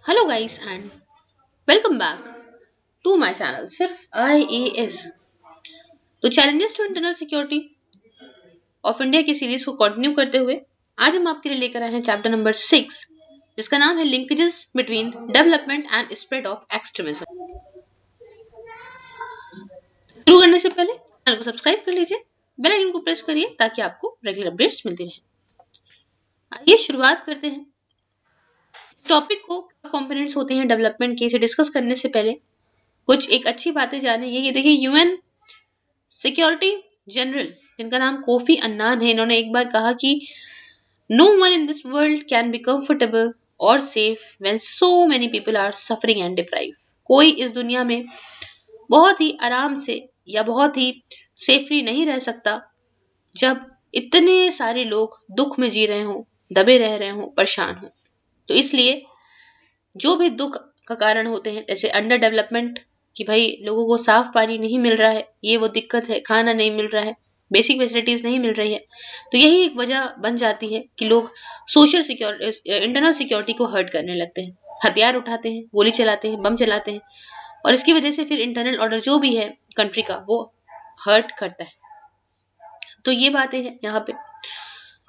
Hello guys and welcome back to my channel सिर्फ IAS। तो challenges to internal security of India की series को continue करते हुए आज हम आपके लिए लेकर आए हैं चैप्टर नंबर 6 जिसका नाम है linkages between development and spread of extremism. शुरू करने से पहले चैनल को सब्सक्राइब कर लीजिए, बेल आइकन को प्रेस करिए ताकि आपको रेगुलर अपडेट्स मिलती रहे। आइए शुरुआत करते हैं। टॉपिक को कंपोनेंट्स होते हैं डेवलपमेंट के, इसे डिस्कस करने से पहले कुछ एक अच्छी बातें जानेंगे। ये देखिए यूएन सिक्योरिटी जनरल जिनका नाम कोफी अन्नान है, इन्होंने एक बार कहा कि no one in this world can be comfortable और safe when so many people are suffering and deprived. कोई इस दुनिया में बहुत ही आराम से या बहुत ही सेफली नहीं रह सकता जब इतने सारे लोग दुख में जी रहे हों, दबे रह रहे हों, परेशान हों। तो इसलिए जो भी दुख का कारण होते हैं जैसे अंडर डेवलपमेंट कि भाई लोगों को साफ पानी नहीं मिल रहा है, ये वो दिक्कत है, खाना नहीं मिल रहा है, बेसिक फैसिलिटीज नहीं मिल रही है, तो यही एक वजह बन जाती है कि लोग सोशल सिक्योरिटी इंटरनल सिक्योरिटी को हर्ट करने लगते हैं, हथियार उठाते हैं, गोली चलाते हैं, बम चलाते हैं और इसकी वजह से फिर इंटरनल ऑर्डर जो भी है कंट्री का वो हर्ट करता है। तो ये बातें हैं यहाँ पे।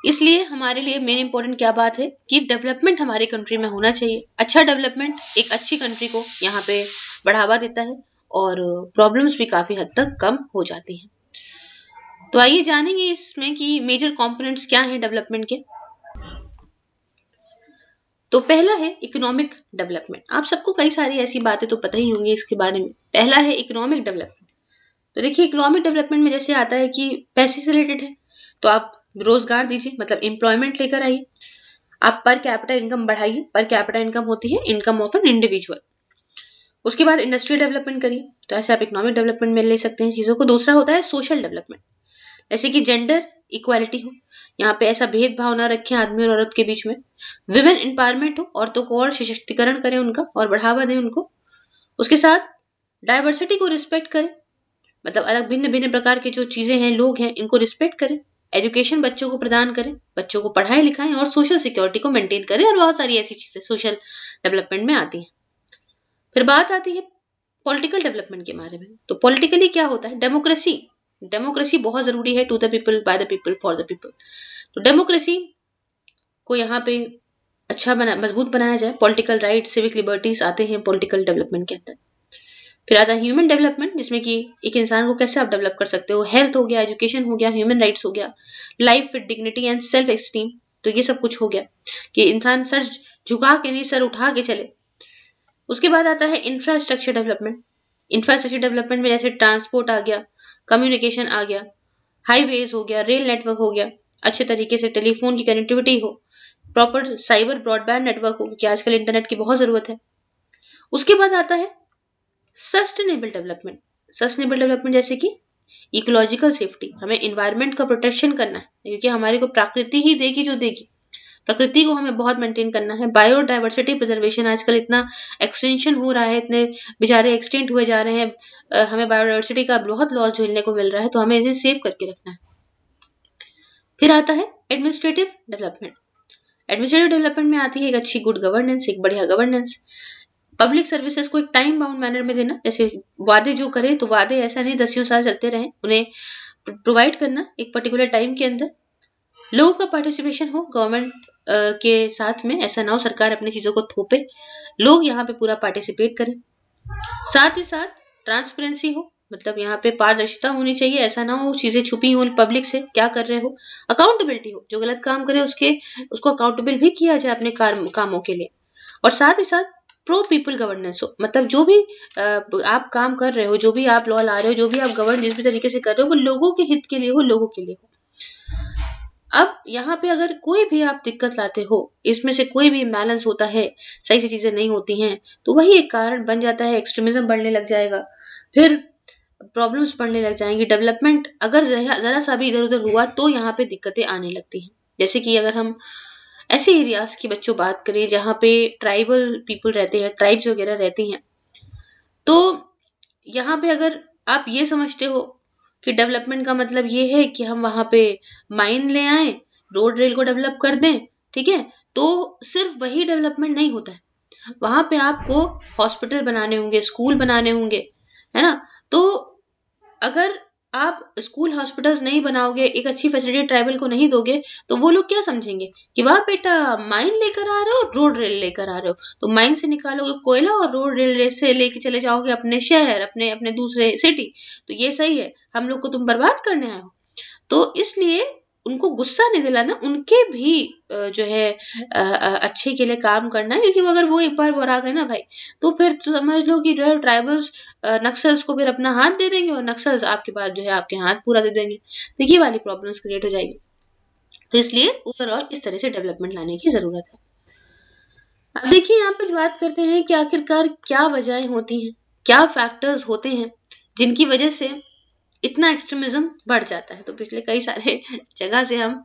इसलिए हमारे लिए मेन इंपॉर्टेंट क्या बात है कि डेवलपमेंट हमारे कंट्री में होना चाहिए। अच्छा डेवलपमेंट एक अच्छी कंट्री को यहाँ पे बढ़ावा देता है और प्रॉब्लम्स भी काफी हद तक कम हो जाती हैं। तो आइए जानेंगे इसमें कि मेजर कंपोनेंट्स क्या हैं डेवलपमेंट के। तो पहला है इकोनॉमिक डेवलपमेंट। आप सबको कई सारी ऐसी बातें तो पता ही होंगी इसके बारे में। पहला है इकोनॉमिक डेवलपमेंट। तो देखिए इकोनॉमिक डेवलपमेंट में जैसे आता है कि पैसे से रिलेटेड है, तो आप रोजगार दीजिए, मतलब एम्प्लॉयमेंट लेकर आइए, आप पर कैपिटा इनकम बढ़ाइए। पर कैपिटा इनकम होती है इनकम ऑफ एन इंडिविजुअल। उसके बाद इंडस्ट्रियल डेवलपमेंट करिए, तो ऐसे आप इकोनॉमिक डेवलपमेंट में ले सकते हैं चीजों को। दूसरा होता है सोशल डेवलपमेंट, जैसे कि जेंडर इक्वालिटी हो, यहाँ पे ऐसा भेदभाव ना रखें आदमी और औरत के बीच में। विमेन एम्पावरमेंट हो, औरतों को और सशक्तिकरण करें उनका और बढ़ावा दें उनको। उसके साथ डाइवर्सिटी को रिस्पेक्ट करें, मतलब अलग भिन्न भिन्न प्रकार के जो चीजें हैं, लोग हैं, इनको रिस्पेक्ट करें। एजुकेशन बच्चों को प्रदान करें, बच्चों को पढ़ाएं लिखाएं और सोशल सिक्योरिटी को मेंटेन करें और बहुत सारी ऐसी चीजें सोशल डेवलपमेंट में आती हैं। फिर बात आती है पॉलिटिकल डेवलपमेंट के बारे में। तो पॉलिटिकली क्या होता है? डेमोक्रेसी। डेमोक्रेसी बहुत जरूरी है, to the people, by the people, for the people. तो डेमोक्रेसी को यहाँ पे अच्छा मजबूत बनाया जाए। पॉलिटिकल राइट, सिविक लिबर्टीज आते हैं पॉलिटिकल डेवलपमेंट के अंदर। फिर आता है ह्यूमन डेवलपमेंट, जिसमें कि एक इंसान को कैसे आप डेवलप कर सकते हो। हेल्थ हो गया, एजुकेशन हो गया, ह्यूमन राइट्स हो गया, life with dignity and self esteem. तो ये सब कुछ हो गया कि इंसान सर झुका के नहीं, सर उठा के चले। उसके बाद आता है इंफ्रास्ट्रक्चर डेवलपमेंट। इंफ्रास्ट्रक्चर डेवलपमेंट में जैसे ट्रांसपोर्ट आ गया, कम्युनिकेशन आ गया, हाईवेज हो गया, रेल नेटवर्क हो गया, अच्छे तरीके से टेलीफोन की कनेक्टिविटी हो, प्रॉपर साइबर ब्रॉडबैंड नेटवर्क हो, क्योंकि आजकल इंटरनेट की बहुत जरूरत है। उसके बाद आता है सस्टेनेबल डेवलपमेंट। सस्टेनेबल डेवलपमेंट जैसे कि इकोलॉजिकल सेफ्टी, हमें इन्वायरमेंट का प्रोटेक्शन करना है क्योंकि हमारे को प्रकृति ही देगी जो देगी, प्रकृति को हमें बहुत मेंटेन करना है। बायोडाइवर्सिटी प्रिजर्वेशन, आजकल इतना एक्सटेंशन हो रहा है, इतने बेचारे एक्सटेंट हुए जा रहे हैं, हमें बायोडाइवर्सिटी का बहुत लॉस झेलने को मिल रहा है, तो हमें इसे सेव करके रखना है। फिर आता है एडमिनिस्ट्रेटिव डेवलपमेंट। एडमिनिस्ट्रेटिव डेवलपमेंट में आती है एक अच्छी गुड गवर्नेंस, एक बढ़िया गवर्नेंस। पब्लिक सर्विसेज को एक टाइम बाउंड मैनर में देना, जैसे वादे जो करें तो वादे ऐसा नहीं 10 साल चलते रहें, उन्हें प्रोवाइड करना एक पर्टिकुलर टाइम के अंदर। लोगों का पार्टिसिपेशन हो गवर्नमेंट के साथ में, ऐसा ना हो सरकार अपनी चीजों को थोपे, लोग यहाँ पे पूरा पार्टिसिपेट करें। साथ ही साथ ट्रांसपेरेंसी हो, मतलब यहाँ पे पारदर्शिता होनी चाहिए, ऐसा ना हो चीजें छुपी हो पब्लिक से क्या कर रहे हो। अकाउंटेबिलिटी हो, जो गलत काम करे उसको अकाउंटेबल भी किया जाए अपने कामों के लिए। और साथ ही साथ प्रो पीपल गवर्नेंस हो, मतलब जो भी आप काम कर रहे हो, जो भी आप लॉ ला रहे हो, जो भी आप गवर्न जिस भी तरीके से कर रहे हो, वो लोगों के हित के लिए हो, लोगों के लिए हो। अब यहाँ पे अगर कोई भी आप दिक्कत लाते हो, इसमें से कोई भी इम्बैलेंस होता है, सही से चीजें नहीं होती हैं, तो वही एक कारण बन जाता है, एक्सट्रीमिज्म बढ़ने लग जाएगा, फिर प्रॉब्लम्स बढ़ने लग जाएंगी। डेवलपमेंट अगर जरा सा भी इधर उधर हुआ तो यहाँ पे दिक्कतें आने लगती हैं। जैसे कि अगर हम ऐसे एरियाज की बच्चों बात करें जहाँ पे ट्राइबल पीपल रहते हैं, ट्राइब्स वगैरह रहती हैं, तो यहाँ पे अगर आप ये समझते हो कि डेवलपमेंट का मतलब ये है कि हम वहां पे माइन ले आए, रोड रेल को डेवलप कर दें, ठीक है, तो सिर्फ वही डेवलपमेंट नहीं होता है। वहां पे आपको हॉस्पिटल बनाने होंगे, स्कूल बनाने होंगे, है ना। तो अगर आप स्कूल हॉस्पिटल्स नहीं बनाओगे, एक अच्छी फैसिलिटी ट्राइबल को नहीं दोगे, तो वो लोग क्या समझेंगे कि वाह बेटा माइन लेकर आ रहे हो, रोड रेल लेकर आ रहे हो। तो माइन से निकालोगे कोयला और रोड रेल से लेके चले जाओगे अपने शहर, अपने अपने दूसरे सिटी, तो ये सही है? हम लोग को तुम बर्बाद करने आए हो। तो इसलिए उनको गुस्सा नहीं दिलाना, उनके भी जो है अच्छे के लिए काम करना है, क्योंकि अगर वो एक बार वो आ गए ना भाई, तो फिर तो समझ लो कि जो है ट्राइबल्स नक्सल्स को फिर अपना हाथ दे देंगे और नक्सल्स आपके पास जो है आपके हाथ पूरा दे देंगे, तो ये वाली प्रॉब्लम्स क्रिएट हो जाएगी। तो इसलिए ओवरऑल इस तरह से डेवलपमेंट लाने की जरूरत है। अब देखिए यहाँ पे बात करते हैं कि आखिरकार क्या वजहें होती हैं, क्या फैक्टर्स होते हैं जिनकी वजह से इतना एक्सट्रीमिज्म बढ़ जाता है। तो पिछले कई सारे जगह से हम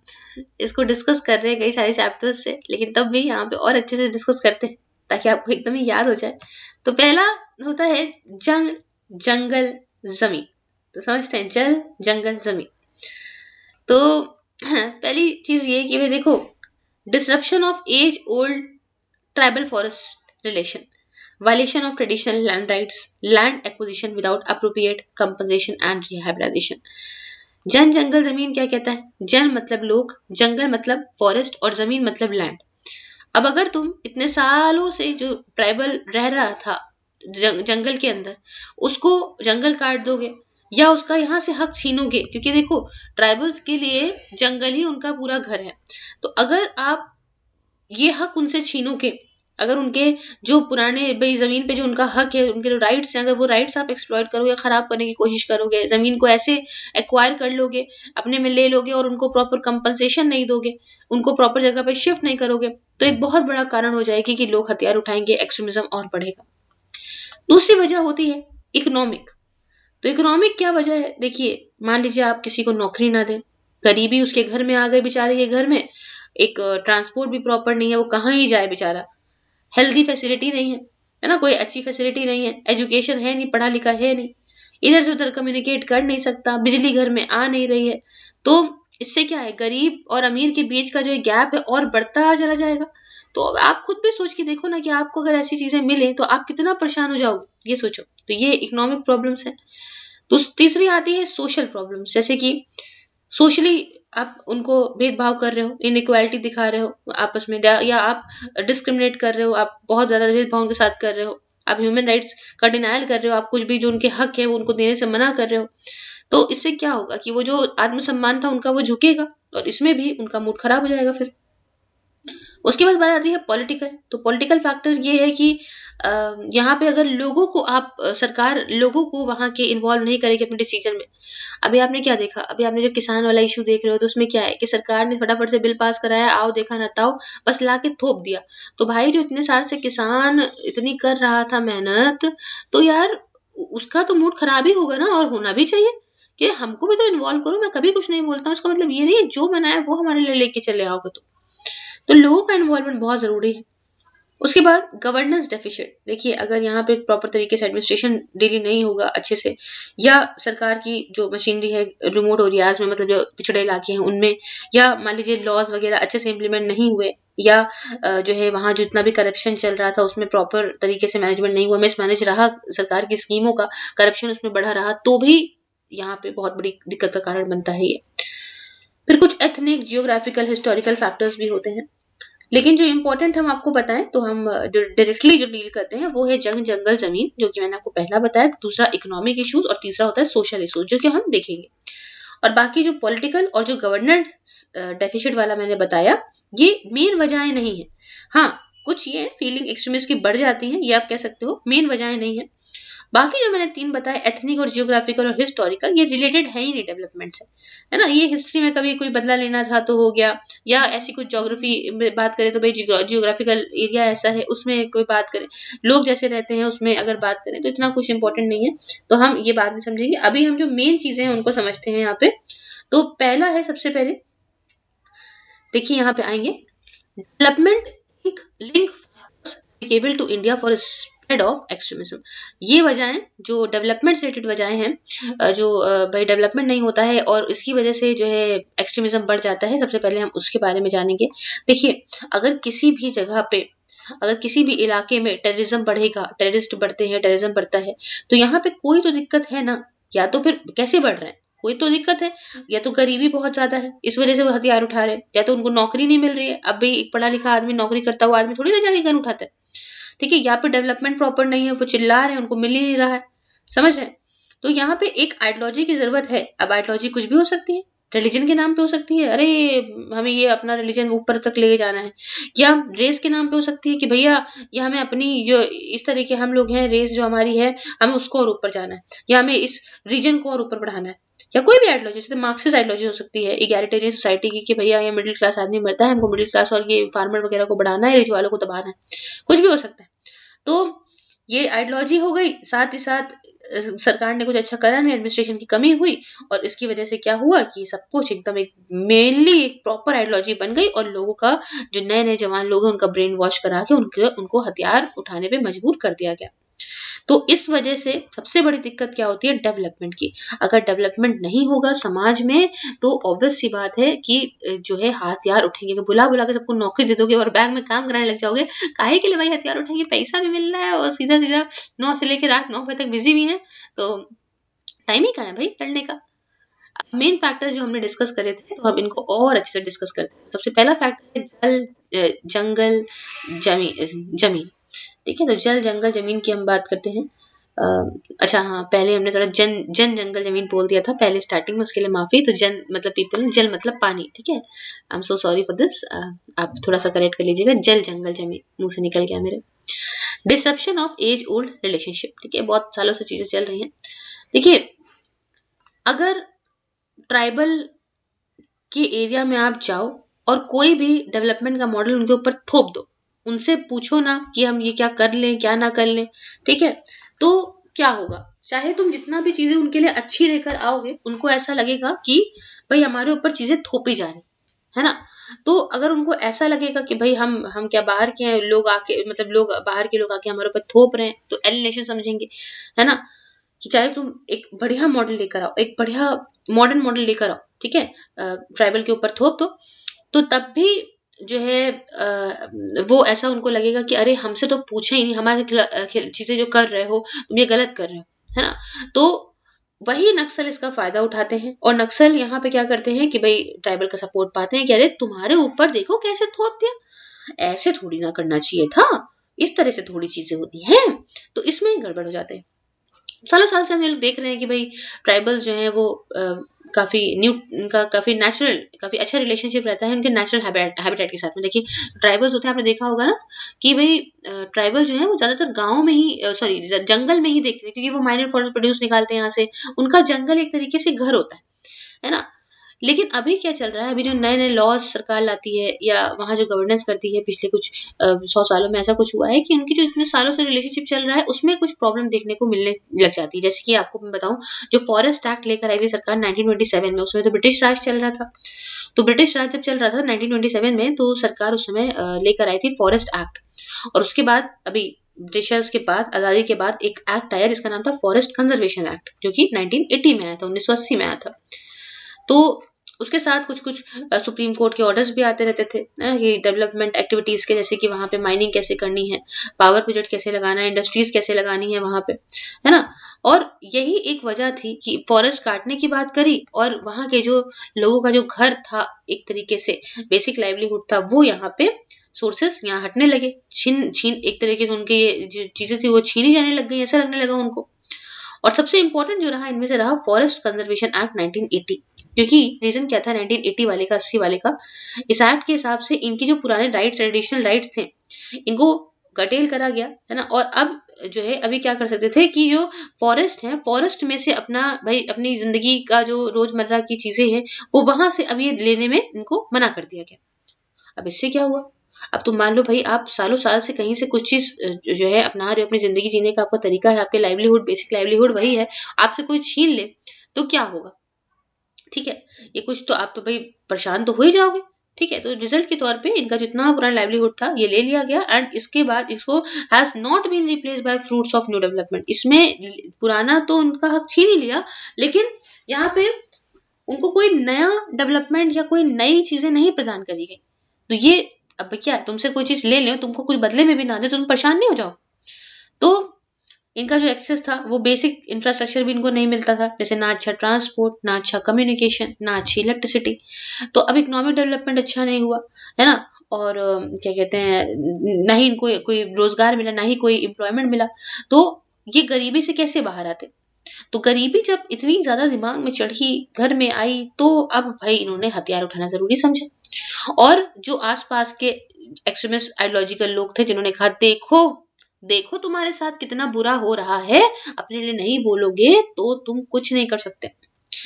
इसको डिस्कस कर रहे हैं, कई सारे चैप्टर्स से, लेकिन तब भी यहाँ पे और अच्छे से डिस्कस करते हैं ताकि आपको एकदम ही याद हो जाए। तो पहला होता है जंग, जंगल, जमीन। तो समझते हैं जल, जंगल, जमीन। तो पहली चीज ये कि भाई देखो, disruption of age old tribal forest relation, violation of traditional land rights, land acquisition without appropriate compensation and rehabilitation। जन, जंगल, जमीन क्या कहता है? जन मतलब लोग, जंगल मतलब फॉरेस्ट, और जमीन मतलब लैंड। अब अगर तुम इतने सालों से जो ट्राइबल रह रहा था जंगल के अंदर, उसको जंगल काट दोगे या उसका यहाँ से हक छीनोगे, क्योंकि देखो ट्राइबल्स के लिए जंगल ही उनका पूरा घर है, तो अगर आप ये हक उनसे छीनोगे, अगर उनके जो पुराने भाई जमीन पे जो उनका हक है, उनके जो राइट्स हैं, अगर वो राइट्स आप एक्सप्लॉइट करोगे, खराब करने की कोशिश करोगे, जमीन को ऐसे एक्वायर कर लोगे, अपने में ले लोगे और उनको प्रॉपर कंपनसेशन नहीं दोगे, उनको प्रॉपर जगह पे शिफ्ट नहीं करोगे, तो एक बहुत बड़ा कारण हो जाएगी कि लोग हथियार उठाएंगे, एक्सट्रीमिज्म और बढ़ेगा। दूसरी वजह होती है इकोनॉमिक। तो इकोनॉमिक क्या वजह है? देखिए, मान लीजिए आप किसी को नौकरी ना दें, गरीबी उसके घर में आ गई बेचारे के घर में, एक ट्रांसपोर्ट भी प्रॉपर नहीं है, वो कहाँ ही जाए बेचारा, हेल्दी फैसिलिटी नहीं है ना, कोई अच्छी फैसिलिटी नहीं है, एजुकेशन है नहीं, पढ़ा लिखा है नहीं, इधर से उधर कम्युनिकेट कर नहीं सकता, बिजली घर में आ नहीं रही है, तो इससे क्या है, गरीब और अमीर के बीच का जो गैप है और बढ़ता चला जाएगा। तो आप खुद भी सोच के देखो ना कि आपको अगर ऐसी चीजें मिले तो आप कितना परेशान हो जाओगे, ये सोचो। तो ये इकोनॉमिक प्रॉब्लम्स है। तो तीसरी आती है सोशल प्रॉब्लम्स, जैसे कि सोशली आप उनको भेदभाव कर रहे हो, इनइक्वालिटी दिखा रहे हो आपस में, या आप डिस्क्रिमिनेट कर रहे हो, आप बहुत ज्यादा भेदभाव के साथ कर रहे हो, आप ह्यूमन राइट्स का डिनायल कर रहे हो, आप कुछ भी जो उनके हक है वो उनको देने से मना कर रहे हो। तो इससे क्या होगा कि वो जो आत्मसम्मान था उनका वो झुकेगा, और इसमें भी उनका मूड खराब हो जाएगा। फिर उसके बाद बात आती है पॉलिटिकल। तो पॉलिटिकल फैक्टर ये है कि यहाँ पे अगर लोगों को आप सरकार लोगों को वहां के इन्वॉल्व नहीं करेगी अपने डिसीजन में। अभी आपने क्या देखा, अभी आपने जो किसान वाला इशू देख रहे हो, तो उसमें क्या है कि सरकार ने फटाफट से बिल पास कराया, आओ देखा ना ताओ, बस ला के थोप दिया। तो भाई जो इतने साल से किसान इतनी कर रहा था मेहनत, तो यार उसका तो मूड खराब ही होगा ना, और होना भी चाहिए कि हमको भी तो इन्वॉल्व करो। मैं कभी कुछ नहीं बोलता हूँ, इसका मतलब ये नहीं है जो बनाया वो हमारे लिए लेके चले आओगे। तो लोगों का इन्वॉल्वमेंट बहुत जरूरी है। उसके बाद गवर्नेंस डेफिशिएंट। देखिए, अगर यहाँ पे प्रॉपर तरीके से एडमिनिस्ट्रेशन डेली नहीं होगा अच्छे से, या सरकार की जो मशीनरी है रिमोट एरियाज में, मतलब जो पिछड़े इलाके हैं उनमें, या मान लीजिए लॉज वगैरह अच्छे से इम्प्लीमेंट नहीं हुए, या जो है वहाँ जितना भी करप्शन चल रहा था उसमें प्रॉपर तरीके से मैनेजमेंट नहीं हुआ, मिसमैनेज रहा सरकार की स्कीमों का, करप्शन उसमें बढ़ा रहा, तो भी यहाँ पे बहुत बड़ी दिक्कत का कारण बनता है ये। फिर कुछ एथनिक, जियोग्राफिकल, हिस्टोरिकल फैक्टर्स भी होते हैं, लेकिन जो इम्पोर्टेंट हम आपको बताएं तो हम जो डायरेक्टली जो डील करते हैं वो है जंग, जंगल, जमीन, जो कि मैंने आपको पहला बताया, दूसरा इकोनॉमिक इश्यूज, और तीसरा होता है सोशल इश्यूज, जो कि हम देखेंगे। और बाकी जो पॉलिटिकल और जो गवर्नेंस डेफिसिट वाला मैंने बताया, ये मेन वजहें नहीं है। हाँ, कुछ ये फीलिंग एक्सट्रीमिस्ट की बढ़ जाती है, ये आप कह सकते हो, मेन वजहें नहीं है। बाकी जो मैंने तीन बताए, एथनिक और जियोग्राफिकल और हिस्टोरिकल, ये रिलेटेड है ही नहीं डेवलपमेंट से, है ना। ये हिस्ट्री में कभी कोई बदला लेना था तो हो गया, या ऐसी कुछ ज्योग्राफी में बात करें तो भाई जियोग्राफिकल एरिया ऐसा है उसमें कोई बात करें, लोग जैसे रहते हैं उसमें अगर बात करें, तो इतना कुछ इंपॉर्टेंट नहीं है। तो हम ये बाद में समझेंगे, अभी हम जो मेन चीजें हैं उनको समझते हैं यहाँ पे। तो पहला है, सबसे पहले देखिए यहाँ पे आएंगे, डेवलपमेंट एक link able to India for spread of extremism. ये वजहें जो डेवलपमेंट से रिलेटेड वजहें हैं, जो भाई डेवलपमेंट नहीं होता है और इसकी वजह से जो है एक्सट्रीमिज्म बढ़ जाता है, सबसे पहले हम उसके बारे में जानेंगे। देखिए, अगर किसी भी जगह पे अगर किसी भी इलाके में टेररिज्म बढ़ेगा, टेररिस्ट बढ़ते हैं, टेररिज्म बढ़ता है, तो यहाँ पे कोई तो दिक्कत है ना, या तो फिर कैसे बढ़ रहे हैं, कोई तो दिक्कत है, या तो गरीबी बहुत ज्यादा है इस वजह से वो हथियार उठा रहे हैं, या तो उनको नौकरी नहीं मिल रही है। अब भी एक पढ़ा लिखा आदमी, नौकरी करता हुआ आदमी थोड़ी ना जाके गन उठाता है, ठीक है। यहाँ पे डेवलपमेंट प्रॉपर नहीं है, वो चिल्ला रहे हैं, उनको मिल ही नहीं रहा है, समझ रहे हैं। तो यहाँ पे एक आइडियोलॉजी की जरूरत है। अब आइडियोलॉजी कुछ भी हो सकती है, रिलीजन के नाम पे हो सकती है, अरे हमें ये अपना रिलीजन ऊपर तक ले जाना है, या रेस के नाम पे हो सकती है कि भैया ये हमें अपनी जो इस तरह के हम लोग हैं, रेस जो हमारी है, हमें उसको और ऊपर जाना है, या हमें इस रीजन को और ऊपर बढ़ाना है, या कोई भी आइडियोलॉजी, जैसे मार्क्सिस्ट आइडियोलॉजी हो सकती है, इगैलिटेरियन सोसाइटी की, कि भैया ये मिडिल क्लास आदमी मरता है, हमको मिडिल क्लास और ये फार्मर वगैरह को बढ़ाना है, रिच वालों को दबाना है, कुछ भी हो सकता है। तो ये आइडियोलॉजी हो गई, साथ ही साथ सरकार ने कुछ अच्छा करा नहीं, एडमिनिस्ट्रेशन की कमी हुई, और इसकी वजह से क्या हुआ कि सब कुछ एकदम एक मेनली एक प्रॉपर आइडियोलॉजी बन गई, और लोगों का जो नए नए जवान लोग हैं उनका ब्रेन वॉश करा के उनको हथियार उठाने पे मजबूर कर दिया गया। तो इस वजह से सबसे बड़ी दिक्कत क्या होती है, डेवलपमेंट की। अगर डेवलपमेंट नहीं होगा समाज में, तो ऑब्वियस सी बात है कि जो है हथियार उठेंगे, बुला बुला के सबको नौकरी दे दोगे और बैंक में काम कराने लग जाओगे, काहे के लिए भाई हथियार उठेंगे, पैसा भी मिल रहा है और सीधा सीधा 9 से लेकर रात 9 बजे तक बिजी भी है, तो टाइम ही कहाँ है भाई लड़ने का। मेन फैक्टर्स जो हमने डिस्कस करे थे, तो हम इनको और अच्छे से डिस्कस करते हैं। सबसे पहला फैक्टर है जल, जंगल, जमीन, ठीक है। तो जल, जंगल, जमीन की हम बात करते हैं। अच्छा हाँ, पहले हमने थोड़ा जन जंगल जमीन बोल दिया था पहले स्टार्टिंग में, उसके लिए माफी। तो जन मतलब पीपल, जल मतलब पानी, ठीक है। I am so sorry for this, आप थोड़ा सा करेक्ट कर लीजिएगा। जल, जंगल, जमीन मुंह से निकल गया मेरे। Disruption of age old relationship, ठीक है, बहुत सालों से चीजें चल रही हैं। देखिए, अगर ट्राइबल के एरिया में आप जाओ और कोई भी डेवलपमेंट का मॉडल उनके ऊपर थोप दो, उनसे पूछो ना कि हम ये क्या कर लें, क्या ना कर लें, ठीक है, तो क्या होगा, चाहे तुम जितना भी चीजें उनके लिए अच्छी लेकर आओगे, उनको ऐसा लगेगा कि भाई हमारे ऊपर चीजें थोपी जा रही है ना। तो अगर उनको ऐसा लगेगा कि भाई हम क्या बाहर के लोग आके, मतलब लोग बाहर के लोग आके हमारे ऊपर थोप रहे हैं, तो एलिनेशन समझेंगे, है ना। कि चाहे तुम एक बढ़िया मॉडल लेकर आओ, एक बढ़िया मॉडर्न मॉडल लेकर आओ, ठीक है, ट्राइबल के ऊपर थोप दो, तो तब भी जो है वो ऐसा उनको लगेगा कि अरे हमसे तो पूछा ही नहीं, हमारे चीजें जो कर रहे हो तुम ये गलत कर रहे हो, है ना। तो वही नक्सल इसका फायदा उठाते हैं, और नक्सल यहाँ पे क्या करते हैं कि भाई ट्राइबल का सपोर्ट पाते हैं कि अरे तुम्हारे ऊपर देखो कैसे थोप दिया, ऐसे थोड़ी ना करना चाहिए था, इस तरह से थोड़ी चीजें होती हैं, तो इसमें गड़बड़ हो जाते हैं। सालों साल से हम ये लोग देख रहे हैं कि भाई ट्राइबल जो है वो काफी उनका काफी नेचुरल, काफी अच्छा रिलेशनशिप रहता है उनके नेचुरल हैबिटेट के साथ में। देखिए, ट्राइबल्स होते हैं, आपने देखा होगा ना कि भाई ट्राइबल जो है वो ज्यादातर गाँव में ही, सॉरी जंगल में ही देखते हैं, क्योंकि वो माइनर फॉरेस्ट प्रोड्यूस निकालते हैं यहाँ से, उनका जंगल एक तरीके से घर होता है ना। लेकिन अभी क्या चल रहा है, अभी जो नए नए लॉज सरकार लाती है, या वहाँ जो गवर्नेंस करती है, पिछले कुछ 100 सालों में ऐसा कुछ हुआ है कि उनकी जो इतने सालों से रिलेशनशिप चल रहा है उसमें कुछ प्रॉब्लम देखने को मिलने लग जाती है। जैसे कि आपको मैं बताऊं, जो फॉरेस्ट एक्ट लेकर आई थी सरकार 1927 में, उसमें तो ब्रिटिश राज चल रहा था, तो ब्रिटिश राज जब चल रहा था 1927 में, तो सरकार उस समय लेकर आई थी फॉरेस्ट एक्ट। और उसके बाद अभी ब्रिटिशर्स के बाद, आजादी के बाद एक एक्ट आया जिसका नाम था फॉरेस्ट कंजर्वेशन एक्ट, जो कि 1980 में आया था, 1980 में आया था। तो उसके साथ कुछ कुछ सुप्रीम कोर्ट के ऑर्डर्स भी आते रहते थे कि डेवलपमेंट एक्टिविटीज के, जैसे कि वहां पे माइनिंग कैसे करनी है, पावर प्रोजेक्ट कैसे लगाना है, इंडस्ट्रीज कैसे लगानी है वहां पे, है ना। और यही एक वजह थी कि फॉरेस्ट काटने की बात करी, और वहां के जो लोगों का जो घर था, एक तरीके से बेसिक लाइवलीहुड था, वो यहाँ पे सोर्सेस यहाँ हटने लगे, छीन छीन एक तरीके से उनके ये जो चीजें थी वो छीनी जाने लग गई, ऐसा लगने लगा उनको। और सबसे इंपॉर्टेंट जो रहा इनमें से रहा फॉरेस्ट कंजर्वेशन एक्ट 1980, क्योंकि रीजन क्या था 1980 वाले का, 80 वाले का, इस एक्ट के हिसाब से इनकी जो पुराने राइट्स, ट्रेडिशनल राइट्स थे, इनको कटेल करा गया, है ना। और अब जो है अभी क्या कर सकते थे कि जो फॉरेस्ट है, फॉरेस्ट में से अपना भाई अपनी जिंदगी का जो रोजमर्रा की चीजें हैं वो वहां से अब ये लेने में इनको मना कर दिया गया। अब इससे क्या हुआ, अब तुम मान लो भाई आप सालों साल से कहीं से कुछ चीज जो है अपना रहे हो, अपनी जिंदगी जीने का आपका तरीका है, आपके लाइवलीहुड, बेसिक लाइवलीहुड वही है, आपसे कोई छीन ले तो क्या होगा, ठीक है। ये कुछ तो आप तो भाई परेशान तो हो ही जाओगे, ठीक है। तो रिजल्ट के तौर पे इनका जितना पुराना लाइवलीहुड था ये ले लिया गया, एंड इसके बाद इसको has not been replace by fruits of new development. इसमें पुराना तो उनका हक छीन ही लिया, लेकिन यहाँ पे उनको कोई नया डेवलपमेंट या कोई नई चीजें नहीं प्रदान करी गई। तो ये अब क्या तुमसे कोई चीज ले ले, तुमको कुछ बदले में भी ना दे तो तुम परेशान नहीं हो जाओ। तो इनका जो एक्सेस था वो बेसिक इंफ्रास्ट्रक्चर भी इनको नहीं मिलता था, जैसे ना अच्छा ट्रांसपोर्ट, ना अच्छा कम्युनिकेशन, ना अच्छी इलेक्ट्रिसिटी। तो अब इकोनॉमिक डेवलपमेंट अच्छा नहीं हुआ, है ना। और क्या कहते हैं, ना ही इनको कोई रोजगार मिला, ना ही कोई एम्प्लॉयमेंट मिला। तो ये गरीबी से कैसे बाहर आते। तो गरीबी जब इतनी ज्यादा दिमाग में चढ़ी, घर में आई, तो अब भाई इन्होंने हथियार उठाना जरूरी समझा। और जो आसपास के एक्सट्रीमिस्ट आइडियोलॉजिकल लोग थे, जिन्होंने कहा देखो देखो तुम्हारे साथ कितना बुरा हो रहा है, अपने लिए नहीं बोलोगे तो तुम कुछ नहीं कर सकते।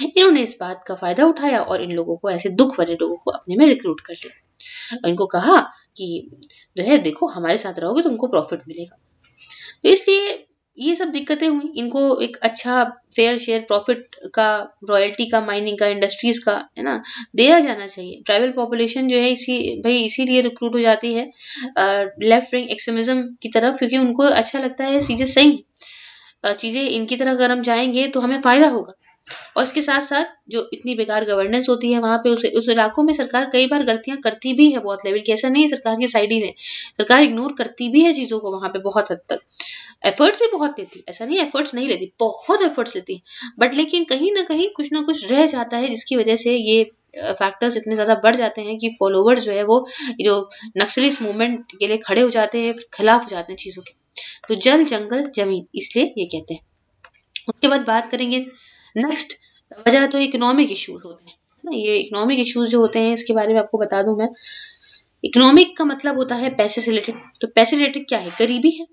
इन्होंने इस बात का फायदा उठाया और इन लोगों को, ऐसे दुख भरे लोगों को अपने में रिक्रूट कर लिया। और इनको कहा कि जो है देखो हमारे साथ रहोगे तुमको प्रॉफिट मिलेगा। तो इसलिए ये सब दिक्कतें हुई। इनको एक अच्छा फेयर शेयर प्रॉफिट का, रॉयल्टी का, माइनिंग का, इंडस्ट्रीज का, है ना, दिया जाना चाहिए। ट्राइबल पॉपुलेशन जो है इसीलिए रिक्रूट हो जाती है लेफ्ट विंग एक्सट्रीमिज्म की तरफ, क्योंकि उनको अच्छा लगता है चीजें सही, चीजें इनकी तरह अगर हम जाएंगे तो हमें फायदा होगा। और इसके साथ साथ जो इतनी बेकार गवर्नेंस होती है वहां पे, उस इलाकों में सरकार कई बार गलतियां करती भी है बहुत लेवल की। ऐसा नहीं है सरकार की साइड ही है, सरकार इग्नोर करती भी है चीजों को वहां पे बहुत हद तक। एफर्ट्स भी बहुत लेती, ऐसा नहीं एफर्ट्स नहीं लेती, बहुत एफर्ट्स लेती है, बट लेकिन कहीं ना कुछ रह जाता है, जिसकी वजह से ये फैक्टर्स इतने ज्यादा बढ़ जाते हैं कि फॉलोवर्स जो है वो जो नक्सलिस्ट मूवमेंट के लिए खड़े हो जाते हैं, खिलाफ हो जाते हैं चीजों के। तो जल जंगल जमीन, इसलिए ये कहते हैं। उसके बाद बात करेंगे नेक्स्ट वजह, तो इकोनॉमिक इश्यूज होते हैं ना। ये इकोनॉमिक इश्यूज जो होते हैं इसके बारे में आपको बता दूं मैं। इकोनॉमिक का मतलब होता है पैसे से रिलेटेड। तो पैसे रिलेटेड क्या है, गरीबी है।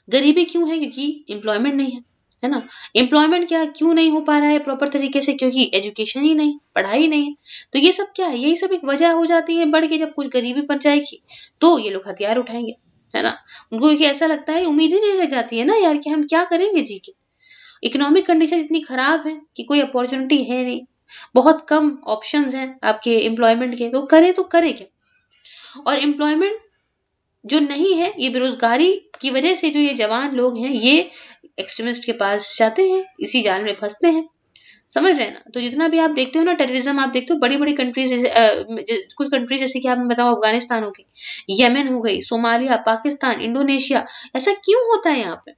गरीबी क्यों है, क्योंकि एम्प्लॉयमेंट नहीं है ना। एम्प्लॉयमेंट क्या क्यों नहीं हो पा रहा है प्रॉपर तरीके से, क्योंकि एजुकेशन ही नहीं, पढ़ाई नहीं है। तो ये सब क्या है, यही सब एक वजह हो जाती है बढ़ के। जब कुछ गरीबी बन जाएगी तो ये लोग हथियार उठाएंगे, है ना। उनको ऐसा लगता है, उम्मीद ही नहीं रह जाती है ना यार कि हम क्या करेंगे जी के। इकोनॉमिक कंडीशन इतनी खराब है कि कोई अपॉर्चुनिटी है नहीं, बहुत कम ऑप्शंस हैं आपके एम्प्लॉयमेंट के, तो करे क्या। और एम्प्लॉयमेंट जो नहीं है, ये बेरोजगारी की वजह से जो ये जवान लोग हैं, ये एक्सट्रीमिस्ट के पास जाते हैं, इसी जाल में फंसते हैं। समझ रहे हैं ना। तो जितना भी आप देखते हो ना टेररिज्म, आप देखते हो बड़ी बड़ी कंट्रीज, कुछ कंट्रीज जैसे कि आप बताओ अफगानिस्तान हो गई, यमन हो गई, सोमालिया, पाकिस्तान, इंडोनेशिया, ऐसा क्यों होता है यहाँ पे,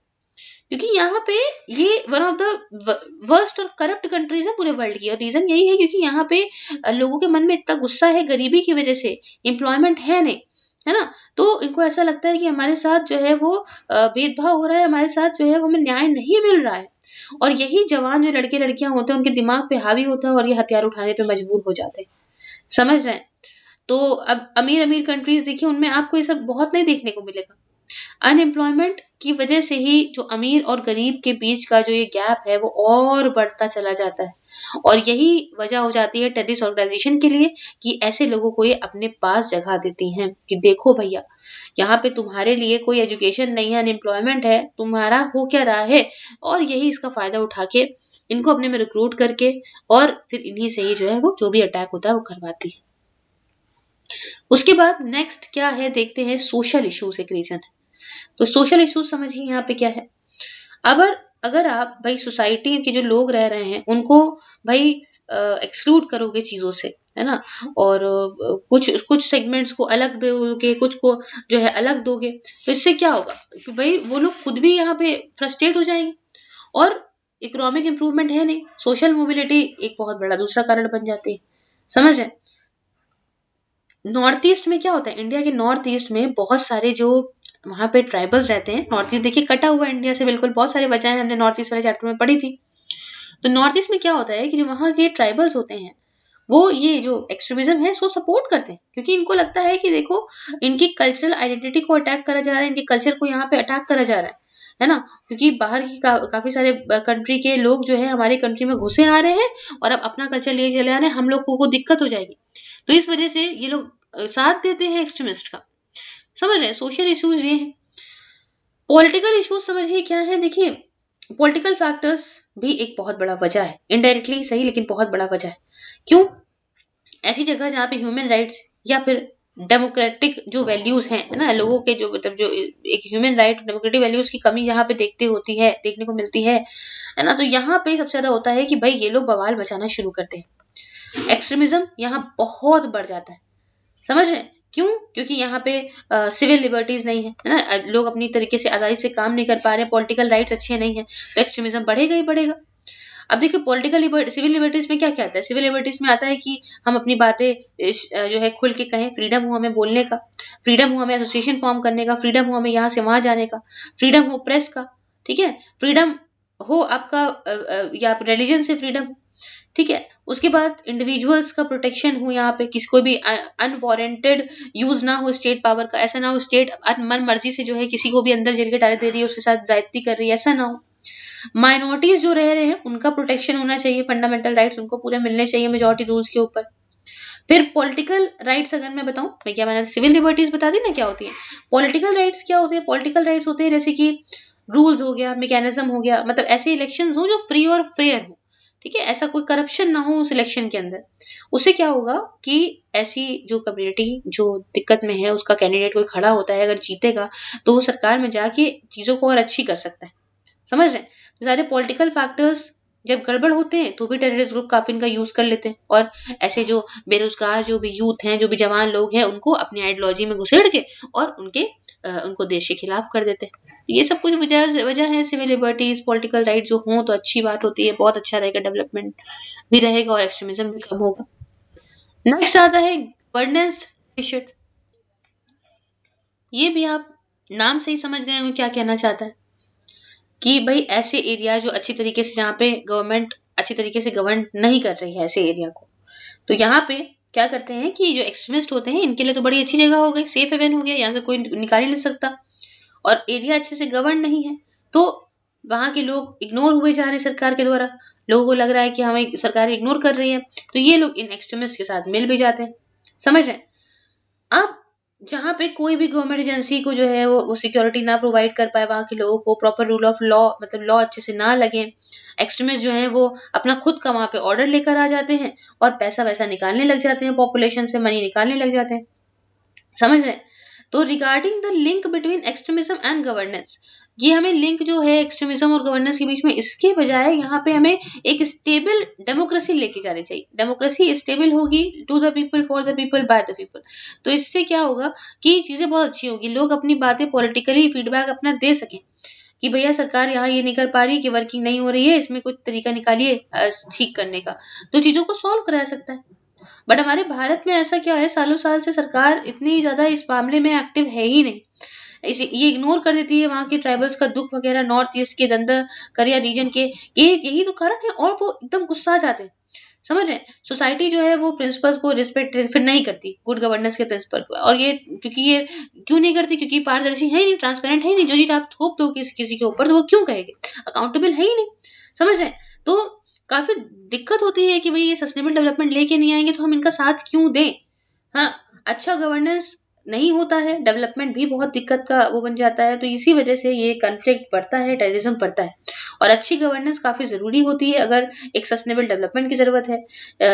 क्योंकि यहाँ पे ये वन ऑफ द वर्स्ट और करप्ट कंट्रीज है पूरे वर्ल्ड की। और रीजन यही है क्योंकि यहाँ पे लोगों के मन में इतना गुस्सा है गरीबी की वजह से, एम्प्लॉयमेंट है नहीं, है ना। तो इनको ऐसा लगता है कि हमारे साथ जो है वो भेदभाव हो रहा है, हमारे साथ जो है वो हमें न्याय नहीं मिल रहा है। और यही जवान जो लड़के लड़कियां होते हैं उनके दिमाग पे हावी होता है और ये हथियार उठाने पे मजबूर हो जाते हैं। समझ रहे हैं। तो अब अमीर अमीर कंट्रीज देखिए, उनमें आपको ये सब बहुत नहीं देखने को मिलेगा। अनएम्प्लॉयमेंट की वजह से ही जो अमीर और गरीब के बीच का जो ये गैप है वो और बढ़ता चला जाता है। और यही वजह हो जाती है टेररिस्ट ऑर्गेनाइजेशन के लिए कि ऐसे लोगों को ये अपने पास जगह देती हैं कि देखो भैया, यहाँ पे तुम्हारे लिए कोई एजुकेशन नहीं है, अनएम्प्लॉयमेंट है, तुम्हारा हो क्या रहा है। और यही इसका फायदा उठा के इनको अपने में रिक्रूट करके और फिर इन्हीं से ही जो है वो जो भी अटैक होता है वो करवाती है। उसके बाद नेक्स्ट क्या है देखते हैं, सोशल इश्यूज एक रीजन है। तो सोशल इश्यूज समझिए यहाँ पे क्या है। अगर आप भाई सोसाइटी के जो लोग रह रहे हैं उनको भाई एक्सक्लूड करोगे चीजों से, है ना, और कुछ कुछ सेगमेंट्स को अलग दोगे, कुछ को जो है अलग दोगे, तो इससे क्या होगा कि भाई वो लोग खुद भी यहाँ पे फ्रस्ट्रेट हो जाएंगे। और इकोनॉमिक इंप्रूवमेंट है नहीं, सोशल मोबिलिटी एक बहुत बड़ा दूसरा कारण बन जाती है। समझ रहे। नॉर्थ ईस्ट में क्या होता है, इंडिया के नॉर्थ ईस्ट में बहुत सारे जो वहां पे ट्राइबल्स रहते हैं। नॉर्थ ईस्ट देखिए कटा हुआ है इंडिया से बिल्कुल, बहुत सारे वजह हमने नॉर्थ ईस्ट वाले चैप्टर में पढ़ी थी। तो नॉर्थ ईस्ट में क्या होता है कि जो वहाँ के ट्राइबल्स होते हैं वो ये जो एक्सट्रीमिज्म है इसको सपोर्ट करते हैं, क्योंकि इनको लगता है कि देखो इनकी कल्चरल आइडेंटिटी को अटैक करा जा रहा है, इनके कल्चर को यहाँ पे अटैक करा जा रहा है ना। क्योंकि बाहर की काफी सारे कंट्री के लोग जो है हमारे कंट्री में घुसे आ रहे हैं और अब अपना कल्चर लिए चले आ रहे हैं, हम लोग को दिक्कत हो जाएगी। तो इस वजह से ये लोग साथ देते हैं एक्सट्रीमिस्ट का। समझ रहे हैं। सोशल इश्यूज ये हैं। पॉलिटिकल इश्यूज समझिए क्या है। देखिए पॉलिटिकल फैक्टर्स भी एक बहुत बड़ा वजह है, इनडायरेक्टली सही लेकिन बहुत बड़ा वजह है। क्यों, ऐसी जगह जहाँ पे ह्यूमन राइट्स या फिर डेमोक्रेटिक जो वैल्यूज हैं, है ना, लोगों के जो मतलब जो एक ह्यूमन राइट डेमोक्रेटिक वैल्यूज की कमी यहाँ पे देखने को मिलती है ना। तो यहाँ पे सबसे ज्यादा होता है कि भाई ये लोग बवाल मचाना शुरू करते हैं, एक्सट्रीमिज्म यहाँ बहुत बढ़ जाता है। समझ रहे हैं। क्यों? क्योंकि यहाँ पे सिविल लिबर्टीज नहीं है ना, लोग अपनी तरीके से आज़ादी से काम नहीं कर पा रहे हैं, पॉलिटिकल राइट्स अच्छे नहीं है, तो एक्सट्रीमिज्म बढ़ेगा ही बढ़ेगा। अब देखिए पॉलिटिकल लिबर्टी, सिविल लिबर्टीज में क्या क्या आता है? सिविल लिबर्टीज में आता है कि हम अपनी बातें जो है खुल के कहें, फ्रीडम हो हमें बोलने का, फ्रीडम हो हमें एसोसिएशन फॉर्म करने का, फ्रीडम हो हमें यहाँ से वहां जाने का, फ्रीडम हो प्रेस का, ठीक है, फ्रीडम हो आपका या रिलीजन से फ्रीडम, ठीक है। उसके बाद इंडिविजुअल्स का प्रोटेक्शन हो, यहाँ पे किसी को भी अनवारंटेड यूज ना हो स्टेट पावर का, ऐसा ना हो स्टेट मन मर्जी से जो है किसी को भी अंदर जेल के डाल दे रही है, उसके साथ ज्यादती कर रही है, ऐसा ना हो। माइनॉरिटीज जो रह रहे हैं उनका प्रोटेक्शन होना चाहिए, फंडामेंटल राइट्स उनको पूरे मिलने चाहिए मेजॉरिटी रूल्स के ऊपर। फिर पॉलिटिकल राइट्स अगर मैं बताऊं, मैं क्या, मैंने सिविल लिबर्टीज बता दी ना क्या होती है। पॉलिटिकल राइट्स क्या होते हैं? पॉलिटिकल राइट्स होते हैं जैसे कि रूल्स हो गया, मैकेनिज्म हो गया, मतलब ऐसे इलेक्शंस हो जो फ्री और फेयर हो, ठीक है, ऐसा कोई करप्शन ना हो उस इलेक्शन के अंदर। उससे क्या होगा कि ऐसी जो कम्युनिटी जो दिक्कत में है उसका कैंडिडेट कोई खड़ा होता है, अगर जीतेगा तो वो सरकार में जाके चीजों को और अच्छी कर सकता है, समझ रहे हैं? तो सारे पॉलिटिकल फैक्टर्स जब गड़बड़ होते हैं तो भी टेररिस्ट ग्रुप काफी इनका यूज कर लेते हैं, और ऐसे जो बेरोजगार जो भी यूथ हैं, जो भी जवान लोग हैं, उनको अपनी आइडियोलॉजी में घुसेड़ के और उनको देश के खिलाफ कर देते हैं। ये सब कुछ वजह है सिविल लिबर्टीज, पॉलिटिकल राइट जो हों तो अच्छी बात होती है, बहुत अच्छा रहेगा, डेवलपमेंट भी रहेगा और एक्सट्रीमिज्म भी कम होगा। नेक्स्ट आता है गवर्नेंस डेफिशिट। ये भी आप नाम से ही समझ गए होंगे क्या कहना चाहता है, कि भाई ऐसे एरिया जो अच्छी तरीके से, जहाँ पे गवर्नमेंट अच्छी तरीके से गवर्न नहीं कर रही है ऐसे एरिया को, तो यहाँ पे क्या करते हैं कि जो एक्सट्रीमिस्ट होते हैं इनके लिए तो बड़ी अच्छी जगह हो गई, सेफ हेवन हो गया, यहाँ से कोई निकाल ही नहीं सकता, और एरिया अच्छे से गवर्न नहीं है तो वहां के लोग इग्नोर हुए जा रहे हैं सरकार के द्वारा, लोगों को लग रहा है कि हमें सरकार इग्नोर कर रही है, तो ये लोग इन एक्सट्रीमिस्ट के साथ मिल भी जाते हैं, समझ रहे हैं? अब जहाँ पे कोई भी गवर्नमेंट एजेंसी को जो है वो सिक्योरिटी ना प्रोवाइड कर पाए, वहां के लोगों को प्रॉपर रूल ऑफ लॉ, मतलब लॉ अच्छे से ना लगे, एक्सट्रीमिस्ट जो है वो अपना खुद का वहां पे ऑर्डर लेकर आ जाते हैं और पैसा वैसा निकालने लग जाते हैं, पॉपुलेशन से मनी निकालने लग जाते हैं, समझ रहे हैं? तो regarding the link between extremism and governance, ये हमें लिंक जो है एक्सट्रीमिज्म और गवर्नेंस के बीच में, इसके बजाय यहाँ पे हमें एक स्टेबल डेमोक्रेसी लेके जानी चाहिए। डेमोक्रेसी स्टेबल होगी, to the people, for the people, by the people, तो इससे क्या होगा कि चीजें बहुत अच्छी होगी, लोग अपनी बातें पॉलिटिकली फीडबैक अपना दे सकें कि भैया सरकार यहाँ ये नहीं कर पा रही, कि वर्किंग नहीं हो रही है, इसमें कुछ तरीका निकालिए ठीक करने का, तो चीजों को सॉल्व करा सकता है। बट हमारे भारत में ऐसा क्या है, सालों साल से सरकार इतनी ज्यादा इस मामले में एक्टिव है ही नहीं, इसे ये इग्नोर कर देती है वहां के ट्राइबल्स का दुख वगैरह, नॉर्थ ईस्ट के दंदर करिया रीजन के, यही तो कारण है, और वो एकदम गुस्सा आ जाते हैं, समझ रहे हैं? सोसाइटी जो है वो प्रिंसिपल्स को रिस्पेक्ट फिर नहीं करती, गुड गवर्नेंस के प्रिंसिपल को, और ये क्योंकि ये क्यों नहीं करती, क्योंकि पारदर्शी है ही नहीं, ट्रांसपेरेंट है ही नहीं, जो चीज आप थोप दो किसी के ऊपर तो वो क्यों कहेगी, अकाउंटेबल है ही नहीं, समझ रहे हैं? तो काफी दिक्कत होती है कि भाई ये सस्टेनेबल डेवलपमेंट लेके नहीं आएंगे तो हम इनका साथ क्यों दें। हाँ, अच्छा गवर्नेंस नहीं होता है, डेवलपमेंट भी बहुत दिक्कत का वो बन जाता है, तो इसी वजह से ये कन्फ्लिक्ट बढ़ता है, टेररिज्म बढ़ता है, और अच्छी गवर्नेंस काफी जरूरी होती है अगर एक सस्टेनेबल डेवलपमेंट की जरूरत है,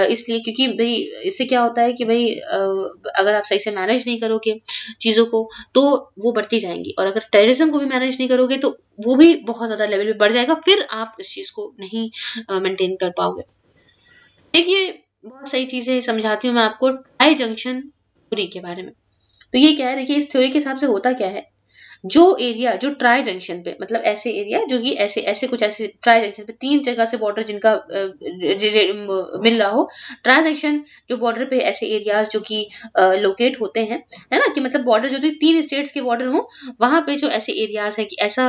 इसलिए क्योंकि भाई इससे क्या होता है कि भाई अगर आप सही से मैनेज नहीं करोगे चीजों को तो वो बढ़ती जाएंगी, और अगर टेररिज्म को भी मैनेज नहीं करोगे तो वो भी बहुत ज्यादा लेवल पे बढ़ जाएगा, फिर आप इस चीज को नहीं मेंटेन कर पाओगे। देखिए बहुत सही चीजें समझाती हूँ मैं आपको टाई जंक्शन थ्योरी के बारे में। तो ये क्या है, देखिए इस थ्योरी के हिसाब से होता क्या है, जो एरिया जो ट्राई जंक्शन पे, मतलब ऐसे एरिया जो कि ऐसे ऐसे कुछ ऐसे ट्राई जंक्शन पे, तीन जगह से बॉर्डर जिनका मिल रहा हो, ट्राई जंक्शन जो बॉर्डर पे ऐसे एरियाज जो कि लोकेट होते हैं, है ना, कि मतलब बॉर्डर जो तीन स्टेट्स के बॉर्डर हो, वहां पे जो ऐसे एरियाज है कि ऐसा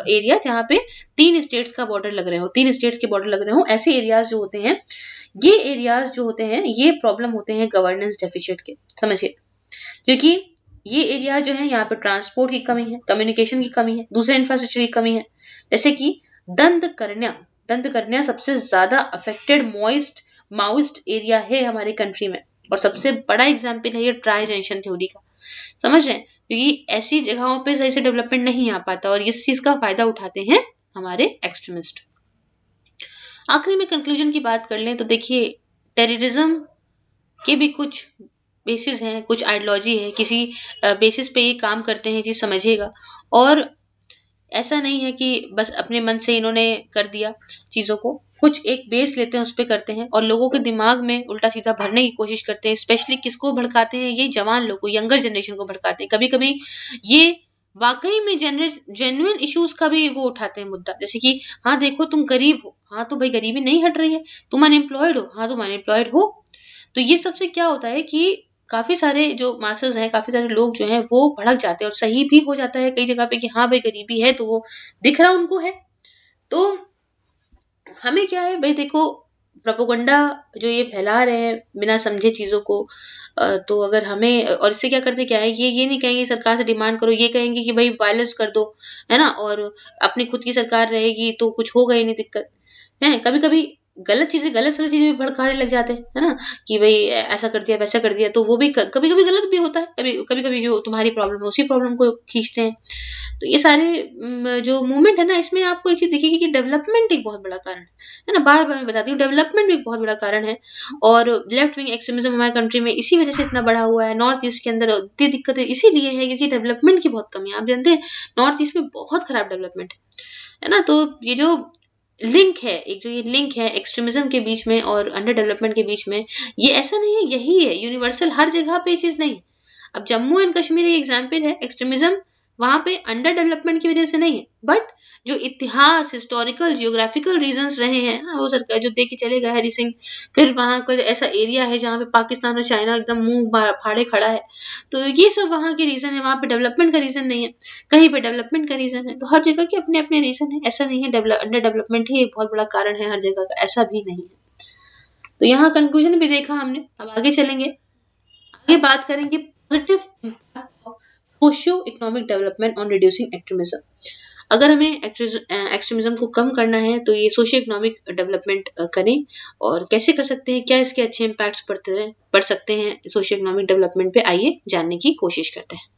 एरिया जहाँ पे तीन स्टेट्स का बॉर्डर लग रहे हो, तीन स्टेट्स के बॉर्डर लग रहे हो, ऐसे एरियाज जो होते हैं, ये एरियाज जो होते हैं ये प्रॉब्लम होते हैं गवर्नेंस डेफिशिट के, समझिए, क्योंकि ये एरिया जो है यहाँ पे ट्रांसपोर्ट की कमी है, कम्युनिकेशन की कमी है, दूसरे इंफ्रास्ट्रक्चर की कमी है, जैसे कि दंत कन्या सबसे ज्यादा अफेक्टेड मॉइस्ट माउस्ट एरिया है हमारे कंट्री में, और सबसे बड़ा एग्जाम्पल है ये ट्राई जंक्शन थ्योरी का, समझ रहे हैं? क्योंकि ऐसी जगहों पे सही से डेवलपमेंट नहीं आ पाता और इस चीज का फायदा उठाते हैं हमारे एक्सट्रीमिस्ट। आखिरी में कंक्लूजन की बात कर लें तो देखिए टेररिज्म के भी कुछ बेसिस हैं, कुछ आइडियोलॉजी है, किसी बेसिस पे ये काम करते हैं जी, समझिएगा, और ऐसा नहीं है कि बस अपने मन से इन्होंने कर दिया चीजों को, कुछ एक बेस लेते हैं, उस पे करते हैं और लोगों के दिमाग में उल्टा सीधा भरने की कोशिश करते हैं। स्पेशली किसको भड़काते हैं? ये जवान लोग को, यंगर जनरेशन को भड़काते हैं। कभी कभी ये वाकई में जेन्युइन इश्यूज का भी वो उठाते हैं मुद्दा, जैसे कि हाँ देखो तुम गरीब हो, हाँ तो भाई गरीबी नहीं हट रही है। तुम अनएम्प्लॉयड हो, हाँ तुम अनएम्प्लॉयड हो। तो ये सबसे क्या होता है कि काफी सारे जो मासेस हैं, काफी सारे लोग जो हैं वो भड़क जाते हैं, और सही भी हो जाता है कई जगह पे कि हाँ भाई गरीबी है, तो वो दिख रहा उनको है। तो हमें क्या है भाई, देखो प्रोपोगंडा जो ये फैला रहे हैं बिना समझे चीजों को, तो अगर हमें, और इससे क्या करते क्या है, ये नहीं कहेंगे सरकार से डिमांड करो, ये कहेंगे कि भाई वायलेंस कर दो, है ना, और अपनी खुद की सरकार रहेगी तो कुछ होगा ही नहीं, दिक्कत है। कभी कभी गलत सारी चीजें भी भड़काने लग जाते हैं, है ना, कि भाई ऐसा कर दिया वैसा कर दिया, तो वो भी कभी कभी गलत भी होता है। कभी कभी जो तुम्हारी प्रॉब्लम है उसी प्रॉब्लम को खींचते हैं। तो ये सारे जो मूवमेंट है ना, इसमें आपको एक चीज दिखेगी कि डेवलपमेंट एक बहुत बड़ा कारण है ना, बार बार मैं बताती हूँ, डेवलपमेंट भी एक बहुत बड़ा कारण है। और लेफ्ट विंग एक्सट्रीमिज्म हमारे कंट्री में इसी वजह से इतना बढ़ा हुआ है। नॉर्थ ईस्ट के अंदर इतनी दिक्कतें इसीलिए है क्योंकि डेवलपमेंट की बहुत कमी है। आप जानते हैं नॉर्थ ईस्ट में बहुत खराब डेवलपमेंट है ना। तो ये जो लिंक है, एक जो ये लिंक है एक्सट्रीमिज्म के बीच में और अंडर डेवलपमेंट के बीच में, ये ऐसा नहीं है, यही है यूनिवर्सल, हर जगह पे ये चीज नहीं है। अब जम्मू एंड कश्मीर एक एग्जाम्पल है, एक्सट्रीमिज्म वहां पे अंडर डेवलपमेंट की वजह से नहीं है, बट जो इतिहास, हिस्टोरिकल, जियोग्राफिकल रीजंस रहे हैं ना, वो सरकार जो दे के चले गए हरी सिंह। फिर वहां का ऐसा एरिया है जहाँ पे पाकिस्तान और चाइना एकदम मुंह फाड़े खड़ा है, तो ये सब वहां के रीजन है, वहां पे डेवलपमेंट का रीजन नहीं है, कहीं पे डेवलपमेंट का रीजन है। तो हर जगह के अपने अपने रीजन है, ऐसा नहीं है अंडर डेवलपमेंट ही एक बहुत बड़ा कारण है हर जगह का, ऐसा भी नहीं है। तो यहाँ कंक्लूजन भी देखा हमने, अब आगे चलेंगे, आगे बात करेंगे positive impact of socio economic development on reducing extremism. अगर हमें एक्सट्रीमिज्म को कम करना है तो ये सोशियो इकोनॉमिक डेवलपमेंट करें, और कैसे कर सकते हैं, क्या इसके अच्छे इम्पैक्ट्स पड़ सकते हैं सोशियो इकोनॉमिक डेवलपमेंट पे, आइए जानने की कोशिश करते हैं।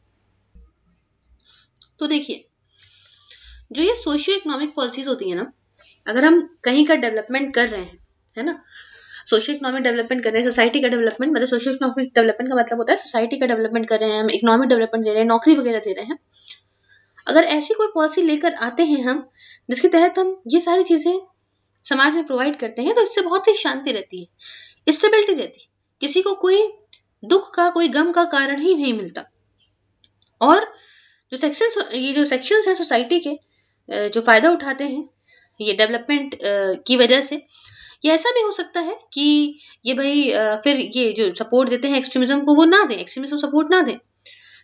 तो देखिए, जो ये सोशियो इकोनॉमिक पॉलिसीज होती है ना, अगर हम कहीं का डेवलपमेंट कर रहे हैं, है ना, सोशियो इकोनॉमिक डेवलपमेंट कर रहे हैं, सोसाइटी का डेवलपमेंट, मतलब सोशियो इकोनॉमिक डेवलपमेंट का मतलब होता है सोसाइटी का डेवलपमेंट कर रहे हैं हम, इकोनॉमिक डेवलपमेंट दे रहे हैं, नौकरी वगैरह दे रहे हैं। अगर ऐसी कोई पॉलिसी लेकर आते हैं हम जिसके तहत हम ये सारी चीजें समाज में प्रोवाइड करते हैं, तो इससे बहुत ही शांति रहती है, स्टेबिलिटी रहती है, किसी को कोई दुख का, कोई गम का कारण ही नहीं मिलता। और जो सेक्शंस है सोसाइटी के, जो फायदा उठाते हैं ये डेवलपमेंट की वजह से, ये ऐसा भी हो सकता है कि ये भाई फिर ये जो सपोर्ट देते हैं एक्सट्रीमिज्म को, वो ना दें, एक्सट्रीमिज्म को सपोर्ट ना दें,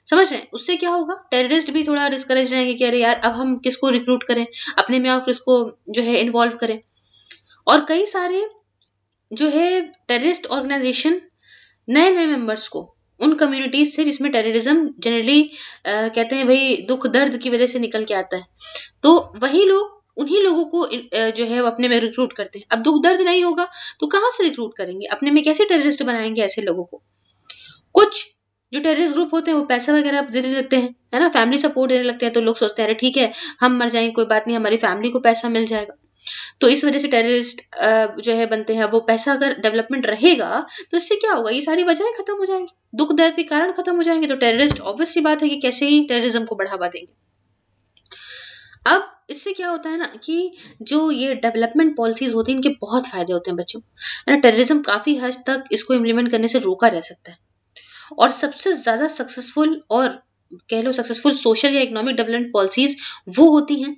समझ रहे हैं। उससे क्या होगा, टेररिस्ट भी थोड़ा डिस्करेज रहेंगे कि अरे यार अब हम किसको रिक्रूट करें, अपने में आप किसको जो है इन्वॉल्व करें। और कई सारे जो है टेररिस्ट ऑर्गेनाइजेशन नए नए मेंबर्स को उन कम्युनिटीज से जिसमें टेररिज्म जनरली कहते हैं भाई दुख दर्द की वजह से निकल के आता है, तो वही लोग उन्हीं लोगों को जो है वो अपने में रिक्रूट करते हैं। अब दुख दर्द नहीं होगा तो कहाँ से रिक्रूट करेंगे, अपने में कैसे टेररिस्ट बनाएंगे ऐसे लोगों को। कुछ जो टेररिस्ट ग्रुप होते हैं वो पैसा वगैरह देने लगते हैं, है ना, फैमिली सपोर्ट देने लगते हैं, तो लोग सोचते हैं अरे ठीक है हम मर जाएंगे कोई बात नहीं, हमारी फैमिली को पैसा मिल जाएगा, तो इस वजह से टेररिस्ट जो है बनते हैं। वो पैसा अगर डेवलपमेंट रहेगा तो इससे क्या होगा, ये सारी वजहें खत्म हो जाएंगी, दुख दर्द के कारण खत्म हो जाएंगे, तो टेररिस्ट ऑब्वियस सी बात है कि कैसे ही टेररिज्म को बढ़ावा देंगे। अब इससे क्या होता है ना कि जो ये डेवलपमेंट पॉलिसीज होती हैं इनके बहुत फायदे होते हैं बच्चों, है ना, टेररिज्म काफी हद तक इसको इम्प्लीमेंट करने से रोका जा सकता है। और सबसे ज्यादा सक्सेसफुल, और कह लो सक्सेसफुल सोशल या इकोनॉमिक डेवलपमेंट पॉलिसीज वो होती हैं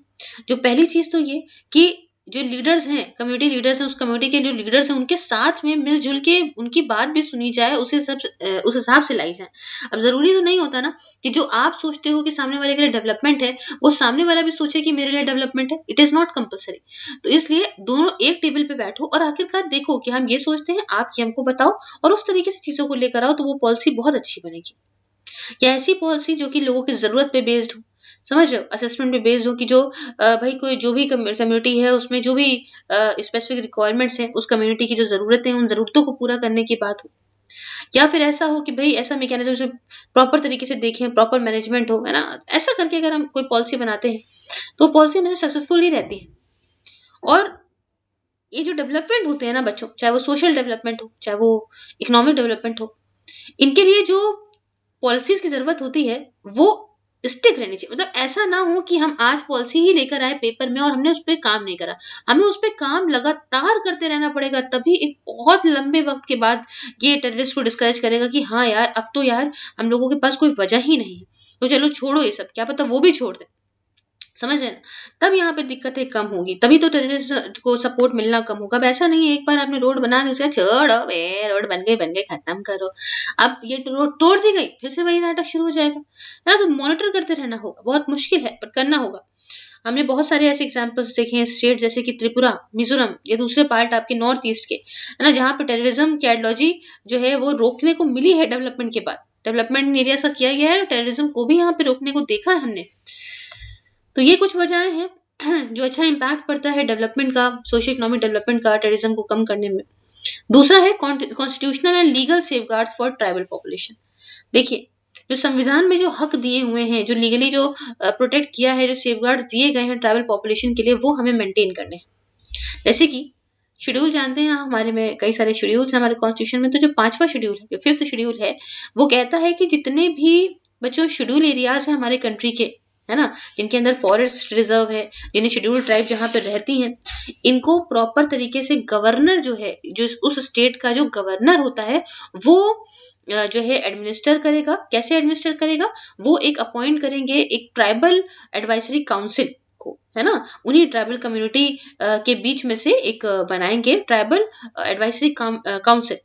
जो, पहली चीज तो ये कि जो लीडर्स हैं, कम्युनिटी लीडर्स हैं, उस कम्युनिटी के जो लीडर्स हैं उनके साथ में मिलजुल के उनकी बात भी सुनी जाए, उस हिसाब से लाई जाए। अब जरूरी तो नहीं होता ना कि जो आप सोचते हो कि सामने वाले के लिए डेवलपमेंट है वो सामने वाला भी सोचे कि मेरे लिए डेवलपमेंट है, इट इज नॉट कंपल्सरी। तो इसलिए दोनों एक टेबल पे बैठो और आखिरकार देखो कि हम ये सोचते हैं, आप ये हमको बताओ, और उस तरीके से चीजों को लेकर आओ, तो वो पॉलिसी बहुत अच्छी बनेगी। या ऐसी पॉलिसी जो कि लोगों की जरूरत पे बेस्ड हो, समझ रहे हो, असेसमेंट पे बेस्ड हो कि जो भाई कोई जो भी कम्युनिटी है उसमें जो भी स्पेसिफिक रिक्वायरमेंट्स हैं, उस कम्युनिटी की जो जरूरतें हैं उन जरूरतों को पूरा करने की बात हो। या फिर ऐसा हो कि भाई ऐसा मैकेनिज्म प्रॉपर तरीके से देखें, प्रॉपर मैनेजमेंट हो, है ना, ऐसा करके अगर हम कोई पॉलिसी बनाते हैं तो पॉलिसी हमेशा सक्सेसफुल ही रहती है। और ये जो डेवलपमेंट होते हैं ना बच्चों, चाहे वो सोशल डेवलपमेंट हो चाहे वो इकोनॉमिक डेवलपमेंट हो, इनके लिए जो पॉलिसीज की जरूरत होती है वो स्टिक रहनी चाहिए। मतलब ऐसा ना हो कि हम आज पॉलिसी ही लेकर आए पेपर में और हमने उस पर काम नहीं करा, हमें उस पर काम लगातार करते रहना पड़ेगा, तभी एक बहुत लंबे वक्त के बाद ये टेररिस्ट को डिस्करेज करेगा कि हाँ यार अब तो यार हम लोगों के पास कोई वजह ही नहीं है, तो चलो छोड़ो ये सब, क्या पता वो भी छोड़ दे, समझ रहे हैं ना। तब यहाँ पे दिक्कतें कम होगी, तभी तो टेररिस्ट को सपोर्ट मिलना कम होगा। अब ऐसा नहीं है एक बार आपने रोड बना दी उसका छोड़ो बे, रोड बन गई खत्म करो, अब ये रोड तोड़ दी गई फिर से वही नाटक शुरू हो जाएगा ना। तो मॉनिटर करते रहना होगा, बहुत मुश्किल है पर करना होगा। हमने बहुत सारे ऐसे एग्जांपल्स देखे हैं स्टेट जैसे कि त्रिपुरा, मिजोरम, ये दूसरे पार्ट आपके नॉर्थ ईस्ट के है ना, जहाँ पे टेररिज्म की आइडियोलॉजी जो है वो रोकने को मिली है डेवलपमेंट के बाद, डेवलपमेंट एरिया सा किया गया है, टेररिज्म को भी यहाँ पे रोकने को देखा है हमने। तो ये कुछ वजहें हैं जो अच्छा इम्पैक्ट पड़ता है डेवलपमेंट का, सोशियो इकोनॉमिक डेवलपमेंट का, टेररिज्म को कम करने में। दूसरा है constitutional and legal safeguards for tribal population. देखिए जो संविधान में जो हक दिए हुए हैं, जो लीगली जो प्रोटेक्ट किया है, जो सेफगार्ड्स दिए गए हैं ट्राइबल पॉपुलेशन के लिए, वो हमें मेंटेन करने हैं। जैसे कि शेड्यूल जानते हैं हमारे में कई सारे शेड्यूल्स हैं हमारे कॉन्स्टिट्यूशन में, तो जो 5वां शेड्यूल है, जो 5th शेड्यूल है, वो कहता है कि जितने भी बच्चों शेड्यूल एरियाज हैं हमारे कंट्री के, है ना, जिनके अंदर फॉरेस्ट रिजर्व है, जिन्हें शेड्यूल ट्राइब जहाँ पे रहती हैं, इनको प्रॉपर तरीके से गवर्नर जो है, जो उस स्टेट का जो गवर्नर होता है, वो जो है एडमिनिस्टर करेगा। कैसे एडमिनिस्टर करेगा? वो एक अपॉइंट करेंगे एक ट्राइबल एडवाइजरी काउंसिल को, है ना, उन्हीं ट्राइबल कम्युनिटी के बीच में से एक बनाएंगे ट्राइबल एडवाइजरी काउंसिल,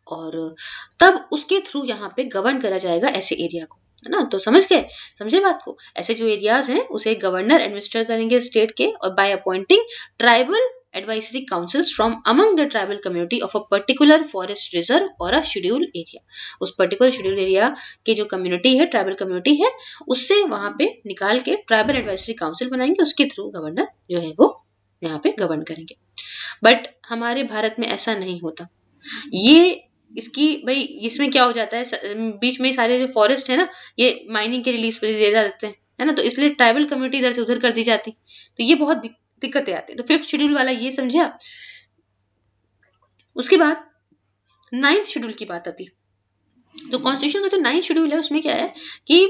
और तब उसके थ्रू यहाँ पे गवर्न करा जाएगा ऐसे एरिया को, है ना। तो समझे बात को। ऐसे जो एरियाज हैं उसे गवर्नर एडमिनिस्टर करेंगे स्टेट के, और by appointing tribal advisory councils from among the tribal community of a particular forest reserve और अ शेड्यूल एरिया। उस पर्टिकुलर शेड्यूल एरिया के जो कम्युनिटी है, ट्राइबल कम्युनिटी है, उससे वहां पे निकाल के ट्राइबल एडवाइजरी काउंसिल बनाएंगे, उसके थ्रू गवर्नर जो है वो यहाँ पे गवर्न करेंगे। बट हमारे भारत में ऐसा नहीं होता। ये इसकी भाई इसमें क्या हो जाता है, बीच में सारे जो फॉरेस्ट है ना, ये माइनिंग के रिलीज पे दे देते हैं, है ना, तो इसलिए ट्राइबल कम्युनिटी इधर से उधर कर दी जाती, तो ये बहुत दिक्कतें आती है। तो 5th शेड्यूल वाला ये समझे आप। उसके बाद 9th शेड्यूल की बात आती है। तो कॉन्स्टिट्यूशन का जो 9th शेड्यूल है उसमें क्या है कि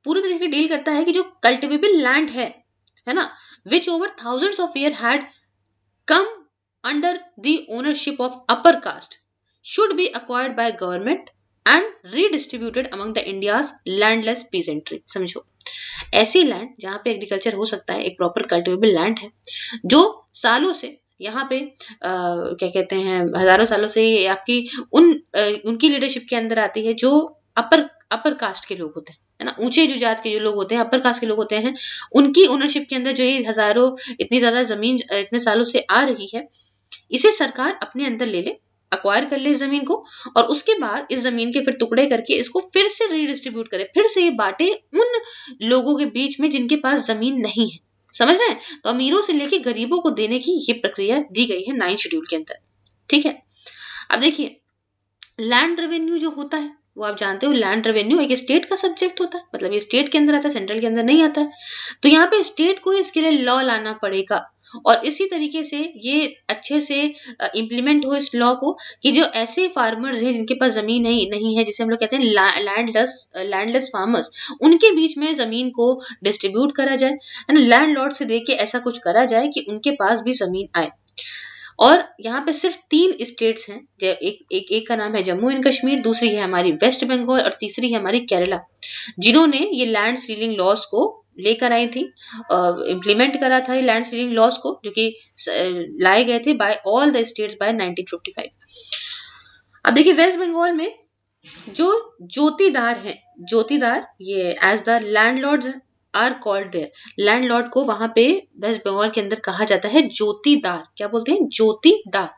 पूरी तरीके से डील करता है कि जो कल्टिवेबल लैंड है ना, विच over thousands of year had come under the ownership of upper caste should be acquired by government and redistributed among the India's landless peasantry। समझो, ऐसी लैंड जहाँ पे एग्रीकल्चर हो सकता है, एक प्रॉपर कल्टिवेबल लैंड है, जो सालों से यहाँ पे क्या कहते हैं, हजारों सालों से आपकी उनकी लीडरशिप के अंदर आती है, जो अपर कास्ट के लोग होते हैं, है ना, ऊंचे जो जात के जो लोग होते हैं, अपर कास्ट के लोग होते हैं, उनकी ओनरशिप के अंदर जो ये हजारों इतनी ज्यादा जमीन इतने सालों से आ रही है, इसे सरकार अपने अंदर ले ले, अक्वायर कर ले इस जमीन को, और उसके बाद इस जमीन के फिर टुकड़े करके इसको फिर से रीडिस्ट्रीब्यूट करे, फिर से ये बांटे उन लोगों के बीच में जिनके पास जमीन नहीं है। समझ रहे हैं? तो अमीरों से लेके गरीबों को देने की ये प्रक्रिया दी गई है 9th शेड्यूल के अंदर। ठीक है, अब देखिए लैंड रेवेन्यू जो होता है वो आप जानते हो, लैंड रेवेन्यू एक स्टेट का सब्जेक्ट होता है, मतलब ये स्टेट के अंदर आता है, सेंट्रल के अंदर नहीं आता है। तो यहाँ पे स्टेट को इसके लिए लॉ लाना पड़ेगा, और इसी तरीके से ये अच्छे से इम्प्लीमेंट हो इस लॉ को कि जो ऐसे फार्मर्स हैं जिनके पास जमीन नहीं है, जिसे हम लोग कहते हैं लैंडलेस फार्मर्स, उनके बीच में जमीन को डिस्ट्रीब्यूट करा जाए, लैंडलॉर्ड से देके ऐसा कुछ करा जाए कि उनके पास भी जमीन आए। और यहाँ पे सिर्फ 3 स्टेट्स हैं, एक का नाम है जम्मू एंड कश्मीर, दूसरी है हमारी वेस्ट बंगाल, और तीसरी है हमारी केरला, जिन्होंने ये लैंड सीलिंग लॉस को लेकर आई थी, इम्प्लीमेंट करा था ये लैंड सीलिंग लॉस को, जो कि लाए गए थे by all the states by 1955। अब देखिए वेस्ट बंगाल में जो जोतीदार हैं, जोतीदार ये as the landlords are called there, landlord को वहां पे वेस्ट बंगाल के अंदर कहा जाता है जोतीदार। क्या बोलते हैं? जोतीदार।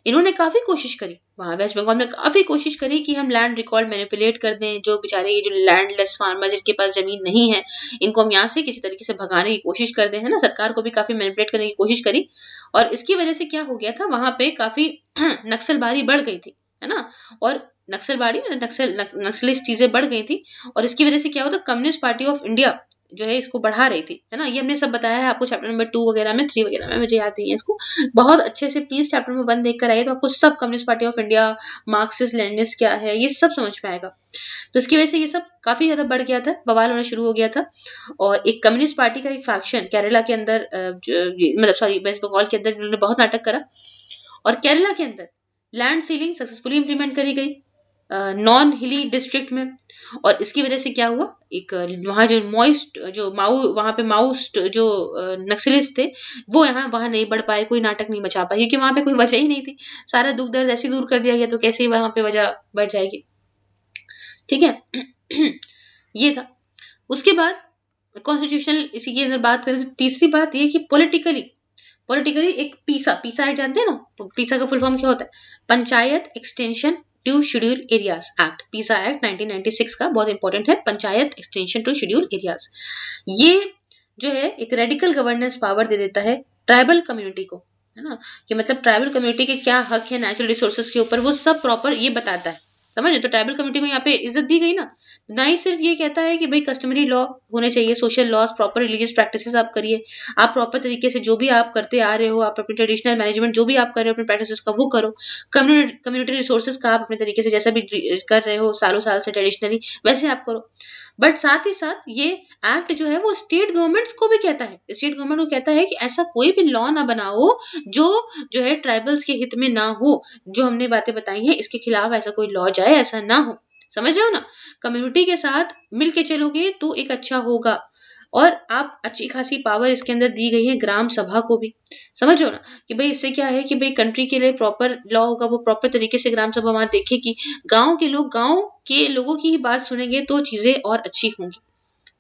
इन्होंने काफी कोशिश करी, वहां वेस्ट बंगाल में काफी कोशिश करी कि हम लैंड रिकॉर्ड मैनिपुलेट कर दें, जो बेचारे ये जो लैंडलेस फार्मर जिनके पास जमीन नहीं है, इनको हम यहाँ से किसी तरीके से भगाने की कोशिश कर दें, है ना। सरकार को भी काफी मैनिपुलेट करने की कोशिश करी, और इसकी वजह से क्या हो गया था, वहां पे काफी नक्सलबारी बढ़ गई थी, है ना, और नक्सलिस्ट चीजें बढ़ गई थी, और इसकी वजह से क्या होता, कम्युनिस्ट पार्टी ऑफ इंडिया जो है इसको बढ़ा रही थी, है ना। ये हमने सब बताया है आपको चैप्टर नंबर 2 वगैरह में, 3 वगैरह में, मुझे याद नहीं है इसको। बहुत अच्छे से प्लीज चैप्टर नंबर 1 देख कर आइए, तो आपको सब communist party of India, Marxist Leninist क्या है, ये सब समझ में आएगा। तो इसकी वजह से ये सब काफी ज्यादा बढ़ गया था, बवाल होना शुरू हो गया था। और एक कम्युनिस्ट पार्टी का एक फैक्शन केरला के अंदर, मतलब सॉरी वेस्ट बंगाल के अंदर इन्होंने बहुत नाटक करा, और केरला के अंदर लैंड सीलिंग सक्सेसफुली इंप्लीमेंट करी गई नॉन हिली डिस्ट्रिक्ट में। और इसकी वजह से क्या हुआ, एक वहाँ जो मॉइस्ट जो वहाँ पे माउस्ट जो नक्सलिस्ट थे, वो वहाँ नहीं बढ़ पाए, कोई नाटक नहीं मचा पाए, क्योंकि वहाँ पे कोई वजह ही नहीं थी। सारा दुख दर्द ऐसे दूर कर दिया गया, तो कैसे ही वहाँ पे वजह बढ़ जाएगी। ठीक है। ये था। उसके बाद कॉन्स्टिट्यूशनल इसी के अंदर बात करें तो तीसरी बात ये कि पॉलिटिकली एक पीसा एक्ट जानते हैं ना, तो पीसा का फुल फॉर्म क्या होता है, panchayat extension to schedule areas act. PESA act 1996 का बहुत इंपॉर्टेंट है, panchayat extension to schedule areas. ये जो है एक रेडिकल गवर्नेंस पावर दे देता है ट्राइबल कम्युनिटी को, है ना, कि मतलब ट्राइबल कम्युनिटी के क्या हक है नेचुरल रिसोर्सेज के ऊपर, वो सब प्रॉपर ये बताता है, समझे। तो ट्राइबल कम्युनिटी को यहाँ पे इज्जत दी गई ना ही सिर्फ ये कहता है कि भाई कस्टमरी लॉ होने चाहिए, social loss, proper religious practices आप करिए, आप प्रॉपर तरीके से जो भी आप करते आ रहे हो, आप अपने ट्रेडिशनल मैनेजमेंट जो भी आप कर रहे हो अपने प्रैक्टिसेस का वो करो, कम्युनिटी रिसोर्सेज का आप अपने तरीके से जैसा भी कर रहे हो सालों साल से ट्रेडिशनली वैसे आप करो। बट साथ ही साथ ये एक्ट जो है वो स्टेट गवर्नमेंट्स को भी कहता है, स्टेट गवर्नमेंट को कहता है कि ऐसा कोई भी लॉ ना बनाओ जो है ट्राइबल्स के हित में ना हो, जो हमने बातें बताई हैं इसके खिलाफ ऐसा कोई लॉ जाए, ऐसा ना हो, समझ रहे हो ना। कम्युनिटी के साथ मिलके चलोगे तो एक अच्छा होगा। और आप अच्छी खासी पावर इसके अंदर दी गई है ग्राम सभा को भी, समझ रहे हो ना, कि भाई इससे क्या है कि भाई कंट्री के लिए प्रॉपर लॉ होगा, वो प्रॉपर तरीके से ग्राम सभा वहां देखेगी, गांव के लोगों की ही बात सुनेंगे तो चीजें और अच्छी होंगी।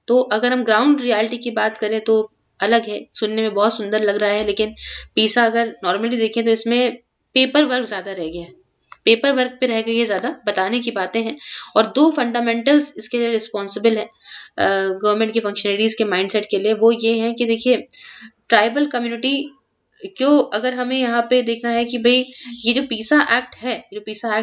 तो अगर हम ग्राउंड रियलिटी की बात करें तो अलग है, सुनने में बहुत सुंदर लग रहा है, लेकिन पीसा अगर नॉर्मली देखें तो इसमें पेपर वर्क ज्यादा रह गया है, पेपर वर्क पे रह गई है, ज्यादा बताने की बातें हैं। और 2 फंडामेंटल्स इसके लिए रिस्पॉन्सिबल है गवर्नमेंट के फंक्शनरीज के माइंडसेट के लिए, वो ये है कि देखिए ट्राइबल कम्युनिटी क्यों, अगर हमें यहाँ पे देखना है कि भाई ये जो पीसा एक्ट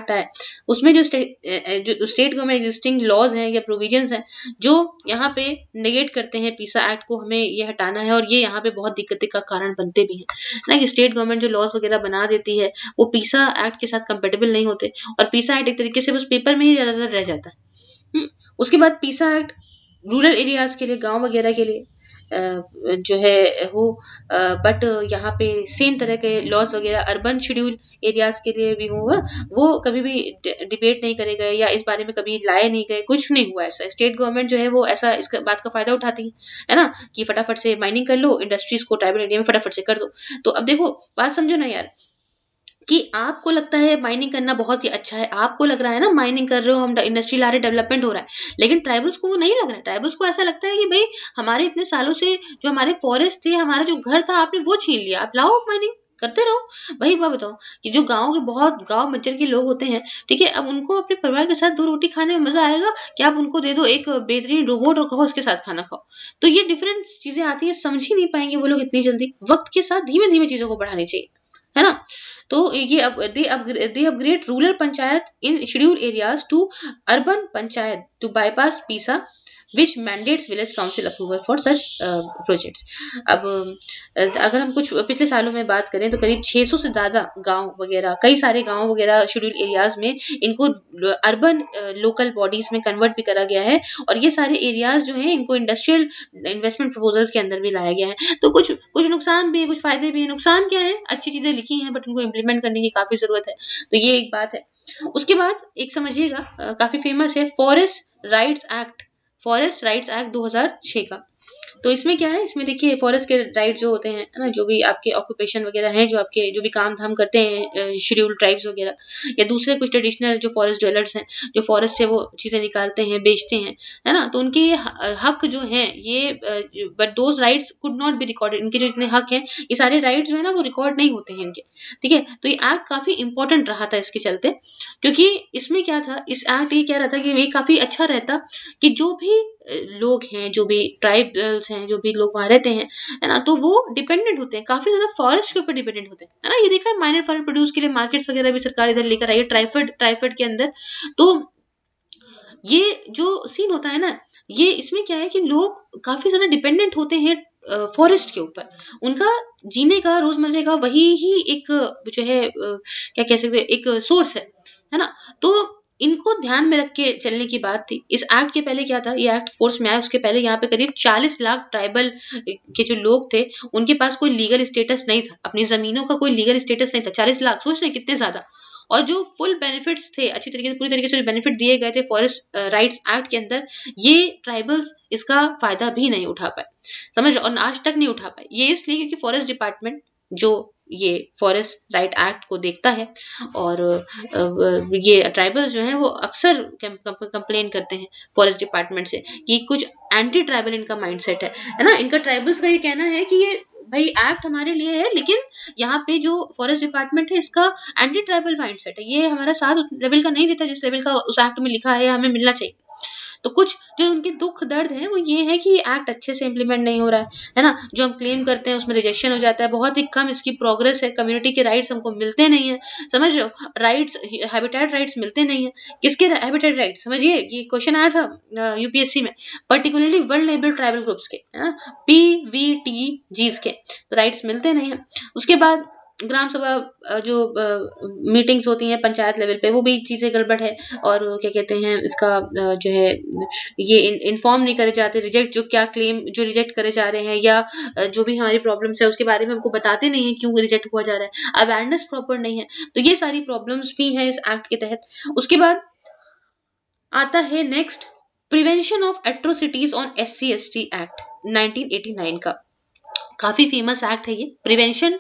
है उसमें जो स्टेट गवर्नमेंट एग्जिस्टिंग लॉज हैं या प्रोविजंस हैं जो यहाँ पे नेगेट करते हैं पीसा एक्ट को, हमें ये हटाना है। और ये यहाँ पे बहुत दिक्कत का कारण बनते भी हैं ना, कि स्टेट गवर्नमेंट जो लॉज वगैरह बना देती है वो पीसा एक्ट के साथ कंपेटेबल नहीं होते, और पीसा एक्ट एक तरीके से बस पेपर में ही ज्यादातर रह जाता है। उसके बाद पीसा एक्ट रूरल एरियाज के लिए, गांव वगैरह के लिए जो है हो, बट यहाँ पे सेम तरह के लॉस वगैरह अर्बन शेड्यूल एरियाज के लिए भी हुआ, वो कभी भी डिबेट नहीं करे गए या इस बारे में कभी लाए नहीं गए, कुछ नहीं हुआ ऐसा। स्टेट गवर्नमेंट जो है वो ऐसा इस बात का फायदा उठाती है ना, कि फटाफट से माइनिंग कर लो, इंडस्ट्रीज को ट्राइबल एरिया में फटाफट से कर दो। तो अब देखो बात समझो ना यार, कि आपको लगता है माइनिंग करना बहुत ही अच्छा है, आपको लग रहा है ना माइनिंग कर रहे हो, हम इंडस्ट्री ला रहे, डेवलपमेंट हो रहा है, लेकिन ट्राइबल्स को वो नहीं लग रहा है। ट्राइबल्स को ऐसा लगता है कि भाई हमारे इतने सालों से जो हमारे फॉरेस्ट थे, हमारा जो घर था, आपने वो छीन लिया, आप लाओ माइनिंग करते रहो। वही बात बताओ कि जो गांव मज्जर के लोग होते हैं, ठीक है, अब उनको अपने परिवार के साथ 2 रोटी खाने में मजा आएगा कि आप उनको दे दो एक बेहतरीन रोबोट और कहो इसके साथ खाना खाओ। तो ये डिफरेंट चीजें आती है, समझ ही नहीं पाएंगे वो लोग इतनी जल्दी। वक्त के साथ धीमे धीमे चीजों को बढ़ानी चाहिए, है ना। तो ये अब they upgrade rural panchayat in schedule areas to urban panchayat to bypass PESA which mandates village council approval for such projects। अब अगर हम कुछ पिछले सालों में बात करें तो करीब 600 से ज्यादा गांव वगैरह, कई सारे गांव वगैरह शेड्यूल एरियाज में इनको अर्बन लोकल बॉडीज में कन्वर्ट भी करा गया है, और ये सारे एरियाज जो हैं इनको इंडस्ट्रियल इन्वेस्टमेंट प्रपोजल्स के अंदर भी लाया गया है। तो कुछ नुकसान भी है, कुछ फायदे भी है। नुकसान क्या है, अच्छी चीजें लिखी हैं बट उनको इम्प्लीमेंट करने की काफी जरूरत है, तो ये एक बात है। उसके बाद एक समझिएगा काफी फेमस है फॉरेस्ट राइट्स एक्ट 2006 का। तो इसमें क्या है, इसमें देखिए फॉरेस्ट के राइट जो होते हैं ना, जो भी आपके ऑक्यूपेशन वगैरह हैं, जो आपके जो भी काम धाम करते हैं शेड्यूल ट्राइब्स वगैरह या दूसरे कुछ ट्रेडिशनल जो फॉरेस्ट ड्वेलर्स हैं, जो फॉरेस्ट से वो चीजें निकालते हैं बेचते हैं, है ना, तो उनके हक जो हैं ये, but those rights could not be recorded. इनके जो इतने हक हैं, ये सारे राइट्स जो है ना वो रिकॉर्ड नहीं होते हैं इनके, ठीक है। तो ये एक्ट काफी इंपॉर्टेंट रहा था इसके चलते, क्योंकि इसमें क्या था, इस एक्ट ये कह रहा था कि ये काफी अच्छा रहता कि जो भी लोग हैं, जो भी ट्राइबल्स हैं, जो भी लोग वहां रहते हैं, है ना, तो वो डिपेंडेंट होते हैं, काफी ज्यादा फॉरेस्ट के ऊपर डिपेंडेंट होते हैं, है ना। ये देखा है माइनर फॉरेस्ट प्रोड्यूस के लिए मार्केट्स वगैरह भी सरकार इधर लेकर आई है ट्राइफेड के अंदर। तो ये जो सीन होता है ना, ये इसमें क्या है कि लोग काफी ज्यादा डिपेंडेंट होते हैं फॉरेस्ट के ऊपर। उनका जीने का रोजमर्रा का वही ही एक जो है क्या कह सकते हैं, एक सोर्स है ना। तो इनको ध्यान में रख के चलने की बात थी। इस एक्ट के पहले क्या था, ये एक्ट फोर्स में आया उसके पहले यहाँ पे करीब 40 लाख ट्राइबल के जो लोग थे उनके पास कोई लीगल स्टेटस नहीं था, अपनी जमीनों का कोई लीगल स्टेटस नहीं था। 40 लाख, सोच रहे हैं कितने ज्यादा। और जो फुल बेनिफिट्स थे, अच्छी तरीके से पूरी तरीके से जो बेनिफिट दिए गए थे फॉरेस्ट राइट्स एक्ट के अंदर, ये ट्राइबल्स इसका फायदा भी नहीं उठा पाए, समझ, और आज तक नहीं उठा पाए। ये इसलिए क्योंकि फॉरेस्ट डिपार्टमेंट जो ये फॉरेस्ट राइट एक्ट को देखता है, और ये ट्राइबल्स जो हैं वो अक्सर कंप्लेन करते हैं फॉरेस्ट डिपार्टमेंट से कि कुछ एंटी ट्राइबल इनका माइंडसेट है ना। इनका ट्राइबल्स का ये कहना है कि ये भाई एक्ट हमारे लिए है, लेकिन यहाँ पे जो फॉरेस्ट डिपार्टमेंट है इसका एंटी ट्राइबल माइंडसेट है, ये हमारा साथ उस लेवल का नहीं देता जिस लेवल का उस एक्ट में लिखा है हमें मिलना चाहिए। तो कुछ जो उनके दुख दर्द है वो ये है कि एक्ट अच्छे से इम्प्लीमेंट नहीं हो रहा है ना। जो हम क्लेम करते हैं उसमें रिजेक्शन हो जाता है, बहुत ही कम इसकी प्रोग्रेस है, कम्युनिटी के राइट्स हमको मिलते नहीं है, समझ रहे हो, राइट्स, हैबिटेट राइट्स मिलते नहीं है। किसके हैबिटेट राइट्स, समझिए, ये क्वेश्चन आया था यूपीएससी में, पर्टिकुलरली वल्नरेबल ट्राइबल ग्रुप्स के, PVTGs के राइट्स मिलते नहीं है। उसके बाद ग्राम सभा जो मीटिंग्स होती हैं पंचायत लेवल पे, वो भी चीजें गड़बड़ है। और क्या कहते हैं इसका जो है ये इन्फॉर्म नहीं करे जाते, रिजेक्ट जो क्या क्लेम जो रिजेक्ट करे जा रहे हैं या जो भी हमारी प्रॉब्लम्स है उसके बारे में हमको बताते नहीं है क्यों रिजेक्ट हुआ जा रहा है, अवेयरनेस प्रॉपर नहीं है। तो ये सारी प्रॉब्लम्स भी हैं इस एक्ट के तहत। उसके बाद आता है next, prevention of atrocities on SC/ST act 1989 का। काफी फेमस एक्ट है ये, prevention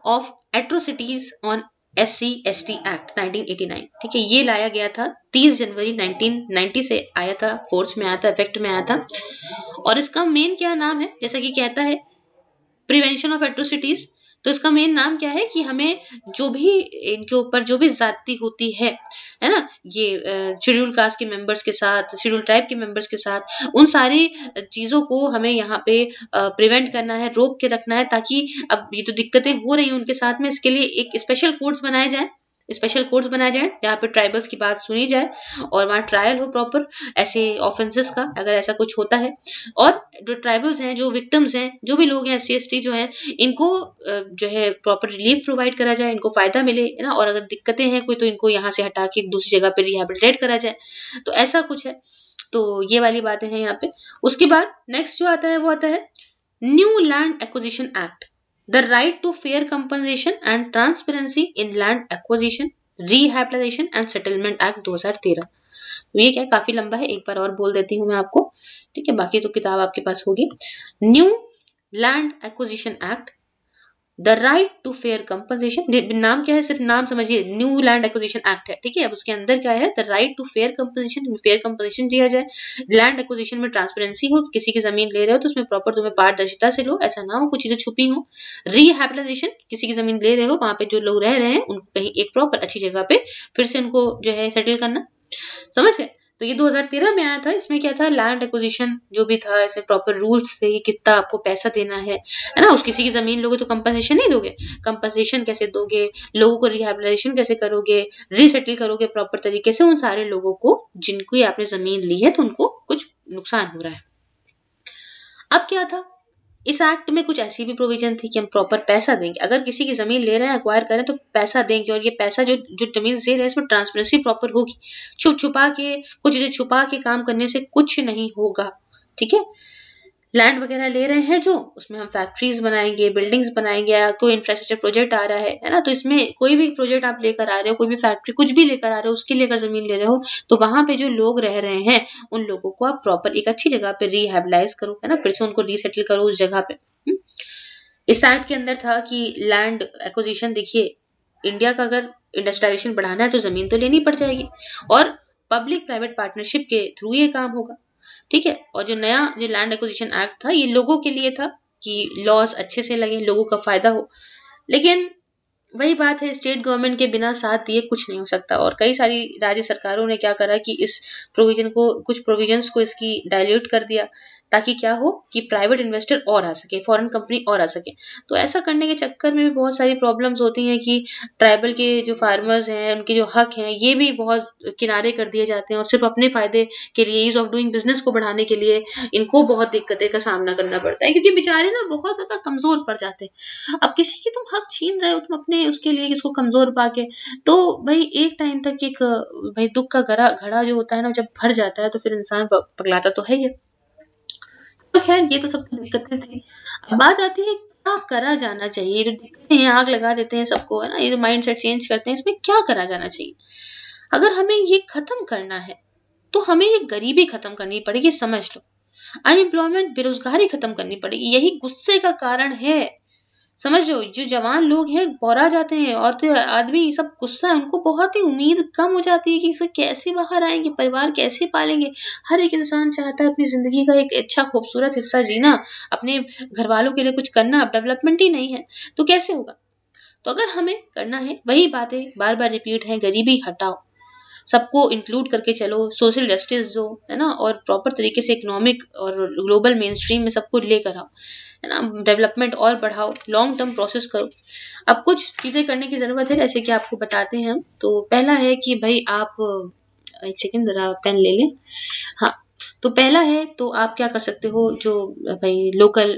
of atrocities on SC/ST act 1989, ठीक है। ये लाया गया था 30 जनवरी 1990 से आया था, फोर्स में आया था, इफेक्ट में आया था। और इसका मेन क्या नाम है, जैसा कि कहता है प्रिवेंशन ऑफ एट्रोसिटीज, तो इसका मेन नाम क्या है कि हमें जो भी इनके ऊपर जो भी जाति होती है ना, ये शेड्यूल कास्ट के मेंबर्स के साथ, शेड्यूल ट्राइब के मेंबर्स के साथ, उन सारी चीजों को हमें यहाँ पे प्रिवेंट करना है, रोक के रखना है, ताकि अब ये जो दिक्कतें हो रही हैं उनके साथ में, इसके लिए एक स्पेशल कोर्ट्स बनाए जाए, स्पेशल कोर्ट्स बनाए जाए यहाँ पे ट्राइबल्स की बात सुनी जाए और वहाँ ट्रायल हो प्रॉपर ऐसे ऑफेंसेस का, अगर ऐसा कुछ होता है। और जो ट्राइबल्स हैं, जो विक्टिम्स हैं, जो भी लोग हैं SC/ST जो हैं, इनको जो है प्रॉपर रिलीफ प्रोवाइड करा जाए, इनको फायदा मिले, है ना। और अगर दिक्कतें हैं कोई तो इनको यहाँ से हटा के दूसरी जगह पे रिहेबिलिटेट करा जाए, तो ऐसा कुछ है। तो ये वाली बातें हैं यहाँ पे। उसके बाद नेक्स्ट जो आता है वो आता है new land acquisition act, the right to fair compensation and transparency in land acquisition, rehabilitation and settlement act 2013। तो ये क्या है, काफी लंबा है, एक बार और बोल देती हूँ मैं आपको, ठीक है, बाकी तो किताब आपके पास होगी। New land acquisition act, the right to fair compensation, नाम क्या है, सिर्फ नाम समझिए, न्यू लैंड एक्विजिशन एक्ट है, ठीक है। अब उसके अंदर क्या है, the right to fair compensation, fair compensation दिया जाए, लैंड एक्विजिशन में ट्रांसपेरेंसी हो, किसी की जमीन ले रहे हो तो उसमें प्रॉपर तुम्हें पारदर्शिता से लो, ऐसा ना हो कुछ चीजें छुपी हो। रिहैबिलिटेशन, किसी की जमीन ले रहे हो, वहां पे जो लोग रह रहे हैं उनको कहीं एक प्रॉपर अच्छी जगह पे फिर से उनको जो है सेटल करना, समझ गए। तो ये 2013 में आया था। इसमें क्या था, लैंड एक्विजिशन जो भी था, ऐसे प्रॉपर रूल्स थे कि कितना आपको पैसा देना है ना। उस किसी की जमीन लोगे तो कंपनसेशन नहीं दोगे, कंपनसेशन कैसे दोगे, लोगों को रिहैबिलिटेशन कैसे करोगे, रीसेटल करोगे प्रॉपर तरीके से उन सारे लोगों को जिनको आपने जमीन ली है तो उनको कुछ नुकसान हो रहा है। अब क्या था, इस एक्ट में कुछ ऐसी भी प्रोविजन थी कि हम प्रॉपर पैसा देंगे, अगर किसी की जमीन ले रहे हैं, एक्वायर करें तो पैसा देंगे, और ये पैसा जो जो जमीन दे रहे हैं इसमें ट्रांसपेरेंसी प्रॉपर होगी, छुपा के कुछ चीजें छुपा के काम करने से कुछ नहीं होगा, ठीक है। लैंड वगैरह ले रहे हैं जो, उसमें हम फैक्ट्रीज बनाएंगे, बिल्डिंग्स बनाएंगे, कोई इंफ्रास्ट्रक्चर प्रोजेक्ट आ रहा है ना, तो इसमें कोई भी प्रोजेक्ट आप लेकर आ रहे हो, कोई भी फैक्ट्री कुछ भी लेकर आ रहे हो, उसके लेकर जमीन ले रहे हो, तो वहां पे जो लोग रह रहे हैं उन लोगों को आप प्रॉपर एक अच्छी जगह पे रिहैबिलाइज करो, है ना, फिर से उनको रीसेटल करो उस जगह पे। इस एक्ट के अंदर था कि लैंड एक्विजिशन, देखिए इंडिया का अगर इंडस्ट्रियलाइजेशन बढ़ाना है तो जमीन तो लेनी पड़ जाएगी, और पब्लिक प्राइवेट पार्टनरशिप के थ्रू ये काम होगा, ठीक है। और जो नया जो लैंड एक्विजिशन एक्ट था ये लोगों के लिए था कि लॉस अच्छे से लगे, लोगों का फायदा हो। लेकिन वही बात है, स्टेट गवर्नमेंट के बिना साथ दिए कुछ नहीं हो सकता, और कई सारी राज्य सरकारों ने क्या करा कि इस प्रोविजन को, कुछ प्रोविजंस को इसकी डाइल्यूट कर दिया, ताकि क्या हो कि प्राइवेट इन्वेस्टर और आ सके, फॉरेन कंपनी और आ सके। तो ऐसा करने के चक्कर में भी बहुत सारी प्रॉब्लम्स होती हैं कि ट्राइबल के जो फार्मर्स हैं, उनके जो हक हैं, ये भी बहुत किनारे कर दिए जाते हैं और सिर्फ अपने फायदे के लिए, ईज ऑफ डूइंग बिजनेस को बढ़ाने के लिए इनको बहुत दिक्कतें का सामना करना पड़ता है, क्योंकि बेचारे ना बहुत ज्यादा कमजोर पड़ जाते हैं। अब किसी की तुम हक छीन रहे हो तुम अपने उसके लिए, किसको कमजोर पाके, तो भाई एक टाइम तक एक भाई दुख का घड़ा घड़ा जो होता है ना, जब भर जाता है तो फिर इंसान पगलाता तो है ही। तो खैर ये तो सब दिक्कतें थी। अब बात आती है क्या करा जाना चाहिए। ये जो दिक्कतें हैं, आग लगा देते हैं सबको, है ना, ये जो माइंड सेट चेंज करते हैं, इसमें क्या करा जाना चाहिए। अगर हमें ये खत्म करना है तो हमें ये गरीबी खत्म करनी पड़ेगी, समझ लो। अनएम्प्लॉयमेंट, बेरोजगारी खत्म करनी पड़ेगी, यही गुस्से का कारण है। समझ रहे हो, जो जवान लोग हैं बौरा जाते हैं, औरतें आदमी सब गुस्सा है, उनको बहुत ही उम्मीद कम हो जाती है कि इसे कैसे बाहर आएंगे, परिवार कैसे पालेंगे। हर एक इंसान चाहता है अपनी जिंदगी का एक अच्छा खूबसूरत हिस्सा जीना, अपने घर वालों के लिए कुछ करना। अब डेवलपमेंट ही नहीं है तो कैसे होगा। तो अगर हमें करना है, वही बातें बार बार रिपीट है, गरीबी हटाओ, सबको इंक्लूड करके चलो, सोशल जस्टिस जो है ना, और प्रॉपर तरीके से इकोनॉमिक और ग्लोबल मेन स्ट्रीम में सबको लेकर आओ, है ना, डेवलपमेंट और बढ़ाओ, लॉन्ग टर्म प्रोसेस करो। अब कुछ चीजें करने की जरूरत है, जैसे कि आपको बताते हैं हम। तो पहला है कि भाई आप एक सेकेंड जरा पेन ले लें। हाँ, तो पहला है तो आप क्या कर सकते हो, जो भाई लोकल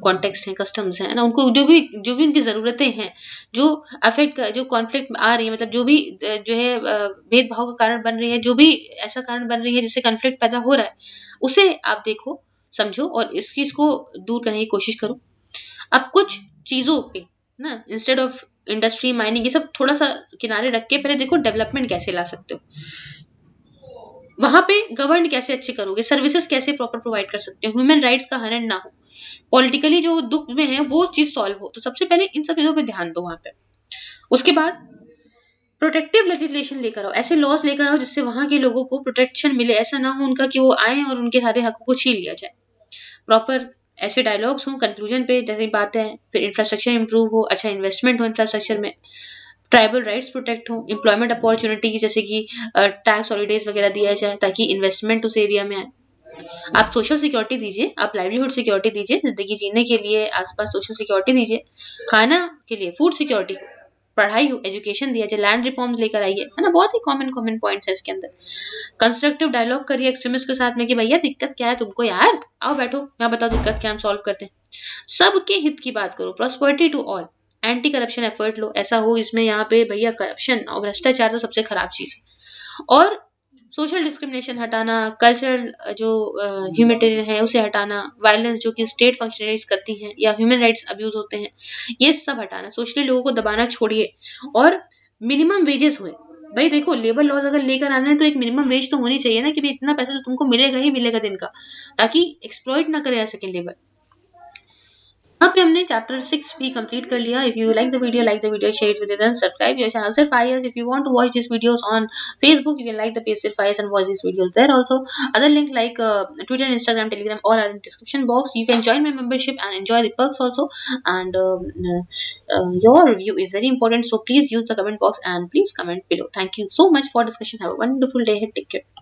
कॉन्टेक्स्ट हैं, कस्टम्स हैं ना, उनको जो भी उनकी ज़रूरतें हैं, जो अफेक्ट जो कॉन्फ्लिक्ट आ रही है, मतलब जो भी जो है भेदभाव का कारण बन रही है, जो भी ऐसा कारण बन रही है जिससे कॉन्फ्लिक्ट पैदा हो रहा है, उसे आप देखो, समझो और इस चीज को दूर करने की कोशिश करो। अब कुछ चीजों पे ना, इंस्टेड ऑफ इंडस्ट्री, माइनिंग, ये सब थोड़ा सा किनारे रख के पहले देखो डेवलपमेंट कैसे ला सकते हो, वहां पे गवर्न कैसे अच्छे करोगे, सर्विसेज कैसे प्रॉपर प्रोवाइड कर सकते हो, ह्यूमन राइट्स का हनन ना हो, पॉलिटिकली जो दुख में है वो चीज सॉल्व हो। तो सबसे पहले इन सब चीजों पे ध्यान दो वहां पे। उसके बाद प्रोटेक्टिव लेजिस्लेशन लेकर आओ, ऐसे लॉज लेकर आओ जिससे वहां के लोगों को प्रोटेक्शन मिले। ऐसा ना हो उनका कि वो आए और उनके सारे हकों को छीन लिया जाए। प्रॉपर ऐसे डायलॉग्स हो कंक्लूजन पे, जैसे बातें हैं, फिर इंफ्रास्ट्रक्चर इंप्रूव हो, अच्छा इन्वेस्टमेंट हो इंफ्रास्ट्रक्चर में, ट्राइबल राइट्स प्रोटेक्ट हो, एम्प्लॉयमेंट अपॉर्चुनिटी जैसे कि टैक्स हॉलीडेज वगैरह दिया जाए ताकि इन्वेस्टमेंट उस एरिया में आए। आप सोशल सिक्योरिटी दीजिए, आप लाइवलीहुड सिक्योरिटी दीजिए, जिंदगी जीने के लिए आसपास सोशल सिक्योरिटी दीजिए, खाना के लिए फूड सिक्योरिटी, पढ़ाई हो, एजुकेशन दिया जाए, लैंड रिफॉर्म्स लेकर आइए, है ना, बहुत ही कॉमन कॉमन पॉइंट्स है इसके अंदर। कंस्ट्रक्टिव डायलॉग करिए एक्सट्रीमिस्ट के साथ में कि भैया दिक्कत क्या है तुमको, यार आओ बैठो यहाँ बताओ दिक्कत क्या, हम सॉल्व करते हैं। सबके हित की बात करो, prosperity to all, anti corruption effort लो, ऐसा हो इसमें यहाँ पे भैया करप्शन और भ्रष्टाचार तो सबसे खराब चीज है। और सोशल डिस्क्रिमिनेशन हटाना, कल्चरल जो ह्यूमैनिटेरियन है उसे हटाना, वायलेंस जो कि स्टेट फंक्शनरीज करती हैं या ह्यूमन राइट्स अब्यूज होते हैं, ये सब हटाना, सोशली लोगों को दबाना छोड़िए। और मिनिमम वेजेस हुए, भाई देखो लेबर लॉज अगर लेकर आना है तो एक मिनिमम वेज तो होनी चाहिए ना, कि भाई इतना पैसा तो तुमको मिलेगा ही मिलेगा दिन का, ताकि एक्सप्लॉइट ना करे जा सके लेबर। यहाँ पे हमने चैप्टर 6 भी कंप्लीट कर लिया। If you like the video share with others, subscribe your channel Sirf IAS. If you want to watch this videos on Facebook, you can like the page Sirf IAS and watch these videos there also. Other link like Twitter, Instagram, Telegram all are in description box. You can join my membership and enjoy the perks also. And your review is very important, so please use the comment box and please comment below. Thank you so much for discussion. Have a wonderful day ahead. Take care.